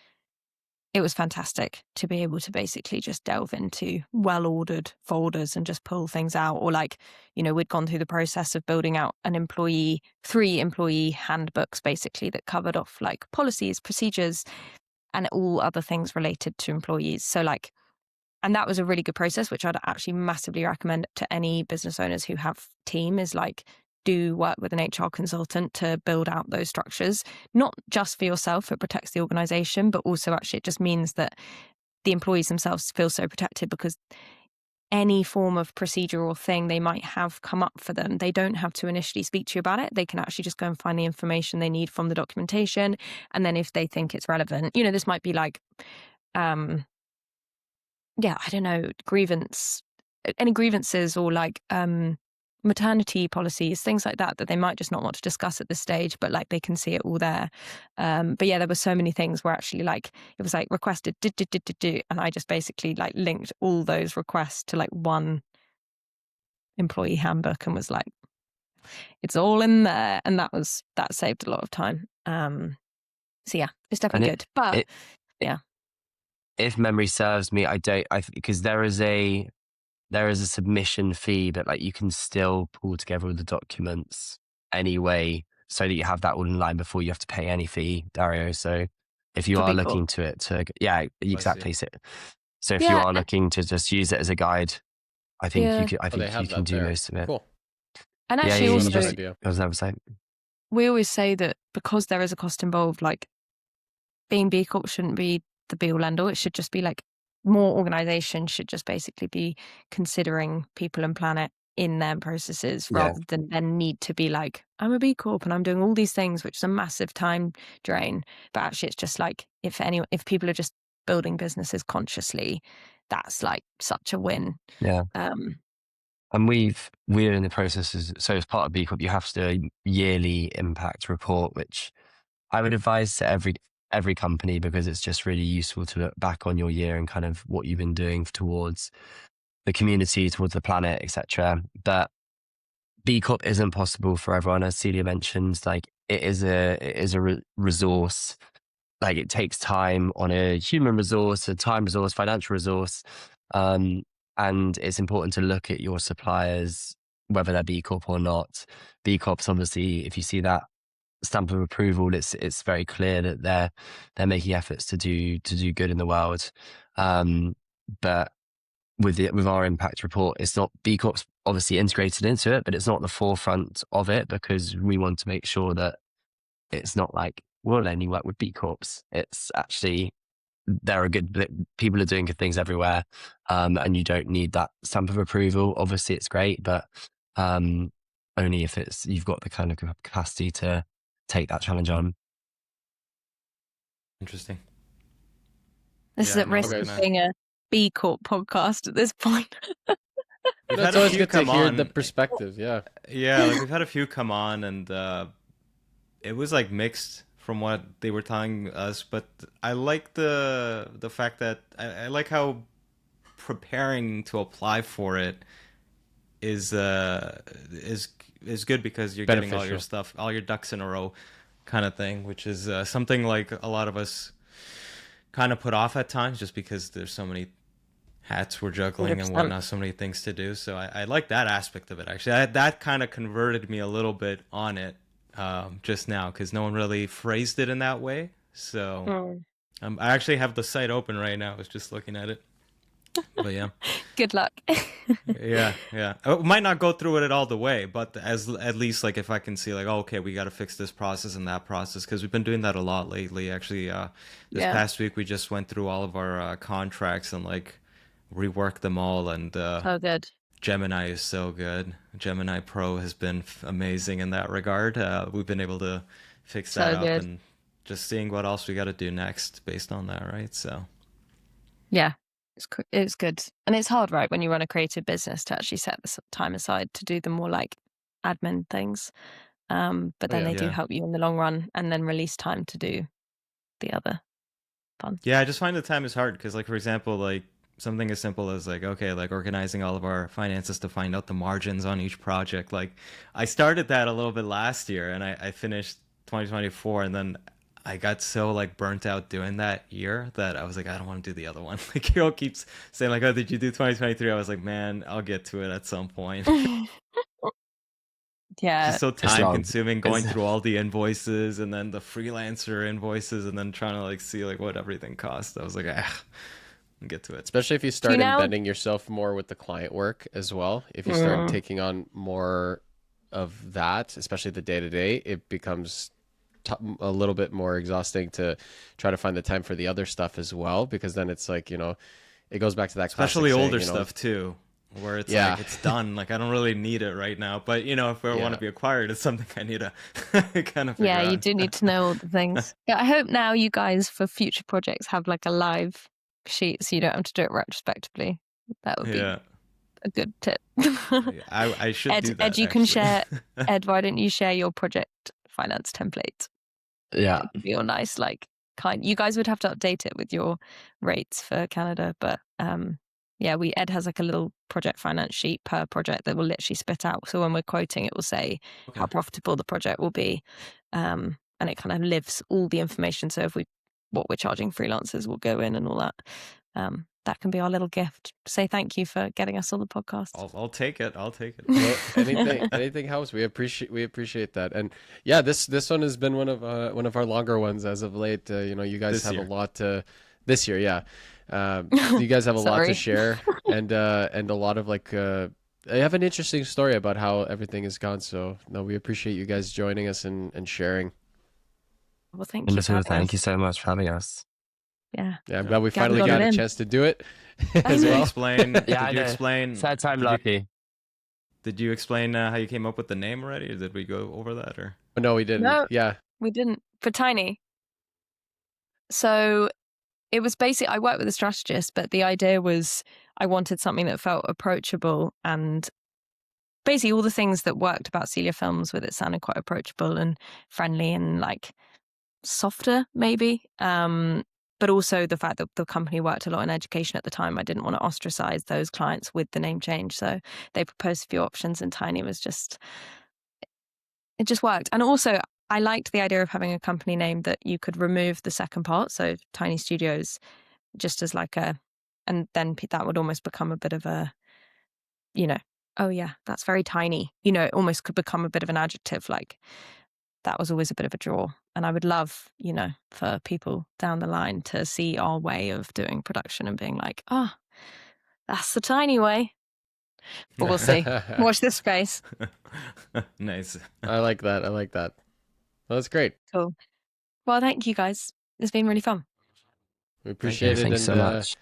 it was fantastic to be able to basically just delve into well-ordered folders and just pull things out. Or like, we'd gone through the process of building out 3 employee handbooks, basically, that covered off like policies, procedures, and all other things related to employees. So like, and that was a really good process, which I'd actually massively recommend to any business owners who have team, is like, do work with an HR consultant to build out those structures, not just for yourself, it protects the organization, but also actually it just means that the employees themselves feel so protected, because any form of procedure or thing they might have come up for them, they don't have to initially speak to you about it. They can actually just go and find the information they need from the documentation. And then if they think it's relevant, this might be like, I don't know, any grievances, or like maternity policies, things like that they might just not want to discuss at this stage, but like they can see it all there. But yeah, there were so many things where actually like it was like requested, and I just basically like linked all those requests to like one employee handbook and was like, it's all in there. And that saved a lot of time. So yeah, it's definitely good. But yeah. If memory serves me, because there is a submission fee, but like you can still pull together all the documents anyway, so that you have that all in line before you have to pay any fee, Dario. So if you are looking to it exactly. So if you are looking to just use it as a guide, I think you can do most of it. Cool. And actually we always say that because there is a cost involved, like being B Corp shouldn't be the be all end all. It should just be like, more organizations should just basically be considering people and planet in their processes, rather than then need to be like, I'm a B Corp and I'm doing all these things, which is a massive time drain. But actually it's just like, if people are just building businesses consciously, that's like such a win. Yeah. And we're in the process, so as part of B Corp, you have to do a yearly impact report, which I would advise to every company, because it's just really useful to look back on your year and kind of what you've been doing towards the community, towards the planet, etc. But B Corp isn't possible for everyone, as Celia mentioned. Like, it is a resource. Like, it takes time on a human resource, a time resource, financial resource. And it's important to look at your suppliers, whether they're B Corp or not. B Corps, obviously, if you see that stamp of approval, it's very clear that they're making efforts to do good in the world. But with our impact report, it's not, B Corp's obviously integrated into it, but it's not the forefront of it, because we want to make sure that it's not like we'll only work with B Corps. It's actually, there are people are doing good things everywhere, and you don't need that stamp of approval. Obviously, it's great, but only if you've got the kind of capacity to take that challenge on. Interesting. This is at risk of being a B Corp podcast at this point. It's always good to hear the perspective. Yeah, like we've had a few come on, and it was like mixed from what they were telling us, but I like the fact that I like how preparing to apply for it is good, because you're getting all your stuff, all your ducks in a row kind of thing, which is something like a lot of us kind of put off at times, just because there's so many hats we're juggling 100%. And whatnot, so many things to do. So I like that aspect of it, actually. That kind of converted me a little bit on it just now, because no one really phrased it in that way. So I actually have the site open right now. I was just looking at it. But yeah. Good luck. yeah. I might not go through it all the way, but at least like if I can see like, oh, okay, we got to fix this process and that process, because we've been doing that a lot lately. Actually, this past week we just went through all of our contracts and like reworked them all. And oh, good. Gemini is so good. Gemini Pro has been amazing in that regard. We've been able to fix that up, and just seeing what else we got to do next based on that, right? So yeah. It's good. And it's hard, right, when you run a creative business, to actually set the time aside to do the more like admin things. But then they do help you in the long run, and then release time to do the other fun. Yeah, I just find the time is hard, because like, for example, like something as simple as like, okay, like organizing all of our finances to find out the margins on each project. Like I started that a little bit last year, and I finished 2024, and then I got so like burnt out doing that year that I was like, I don't want to do the other one. Like Hero keeps saying like, oh, did you do 2023? I was like, man, I'll get to it at some point. Yeah. It's just so time consuming, going through all the invoices and then the freelancer invoices, and then trying to like see like what everything costs. I was like, I'll get to it. Especially if you start embedding yourself more with the client work as well. If you start taking on more of that, especially the day-to-day, it becomes a little bit more exhausting to try to find the time for the other stuff as well, because then it's like, it goes back to that especially older stuff too, where it's like it's done, like I don't really need it right now, but if I want to be acquired, it's something I need to kind of figure out. You do need to know all the things. I hope now you guys for future projects have like a live sheet, so you don't have to do it retrospectively. That would be a good tip. I should do that. Ed, you can share. Ed, why don't you share your project finance template? Yeah, it would be all nice, like you guys would have to update it with your rates for Canada, but Ed has like a little project finance sheet per project that will literally spit out, so when we're quoting it will say how profitable the project will be, and it kind of lives all the information. So if what we're charging freelancers will go in and all that. That can be our little gift. Say thank you for getting us on the podcast. I'll take it. Well, anything helps. We appreciate that. And this one has been one of our longer ones as of late. You guys have a lot to this year. Yeah, you guys have a lot to share, and a lot of like. I have an interesting story about how everything has gone. So no, we appreciate you guys joining us and sharing. Well, thank you. Thank you so much for having us. Yeah, I'm glad we finally got a chance to do it. Did you explain? Sad time, lucky. Did you explain how you came up with the name already, or did we go over that? Or no, we didn't. No, yeah, we didn't for Tiny. So it was basically, I worked with a strategist, but the idea was I wanted something that felt approachable, and basically all the things that worked about Celia films with it sounded quite approachable and friendly and like softer maybe. But also the fact that the company worked a lot in education at the time, I didn't want to ostracize those clients with the name change. So they proposed a few options, and Tiny was it just worked. And also I liked the idea of having a company name that you could remove the second part. So Tiny Studios, just as like and then that would almost become a bit of a, oh yeah, that's very tiny. It almost could become a bit of an adjective. Like that was always a bit of a draw. And I would love, for people down the line to see our way of doing production and being like, that's the tiny way. But we'll see. Watch this space. Nice. I like that. Well, that's great. Cool. Well, thank you guys. It's been really fun. We appreciate it. Thanks and so much.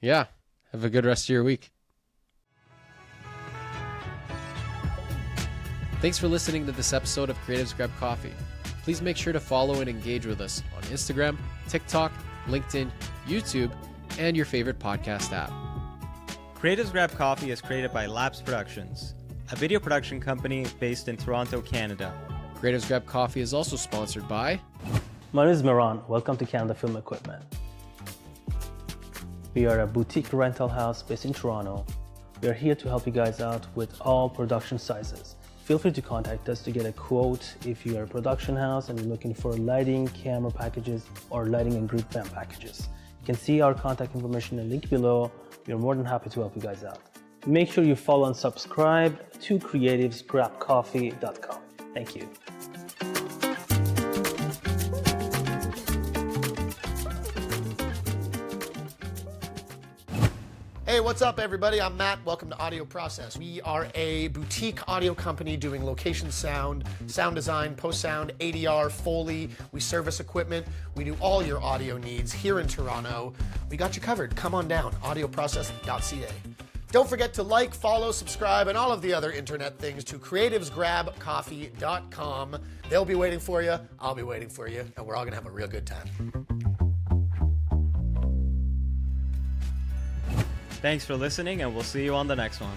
Yeah, have a good rest of your week. Thanks for listening to this episode of Creatives Grab Coffee. Please make sure to follow and engage with us on Instagram, TikTok, LinkedIn, YouTube, and your favorite podcast app. Creatives Grab Coffee is created by Labs Productions, a video production company based in Toronto, Canada. Creatives Grab Coffee is also sponsored by... My name is Miran. Welcome to Canada Film Equipment. We are a boutique rental house based in Toronto. We are here to help you guys out with all production sizes. Feel free to contact us to get a quote if you are a production house and you're looking for lighting, camera packages, or lighting and group band packages. You can see our contact information in the link below. We are more than happy to help you guys out. Make sure you follow and subscribe to creativesgrabcoffee.com. Thank you. Hey, what's up, everybody? I'm Matt. Welcome to Audio Process. We are a boutique audio company doing location sound, sound design, post-sound, ADR, Foley. We service equipment. We do all your audio needs here in Toronto. We got you covered. Come on down, audioprocess.ca. Don't forget to like, follow, subscribe, and all of the other internet things to creativesgrabcoffee.com. They'll be waiting for you. I'll be waiting for you, and we're all going to have a real good time. Thanks for listening, and we'll see you on the next one.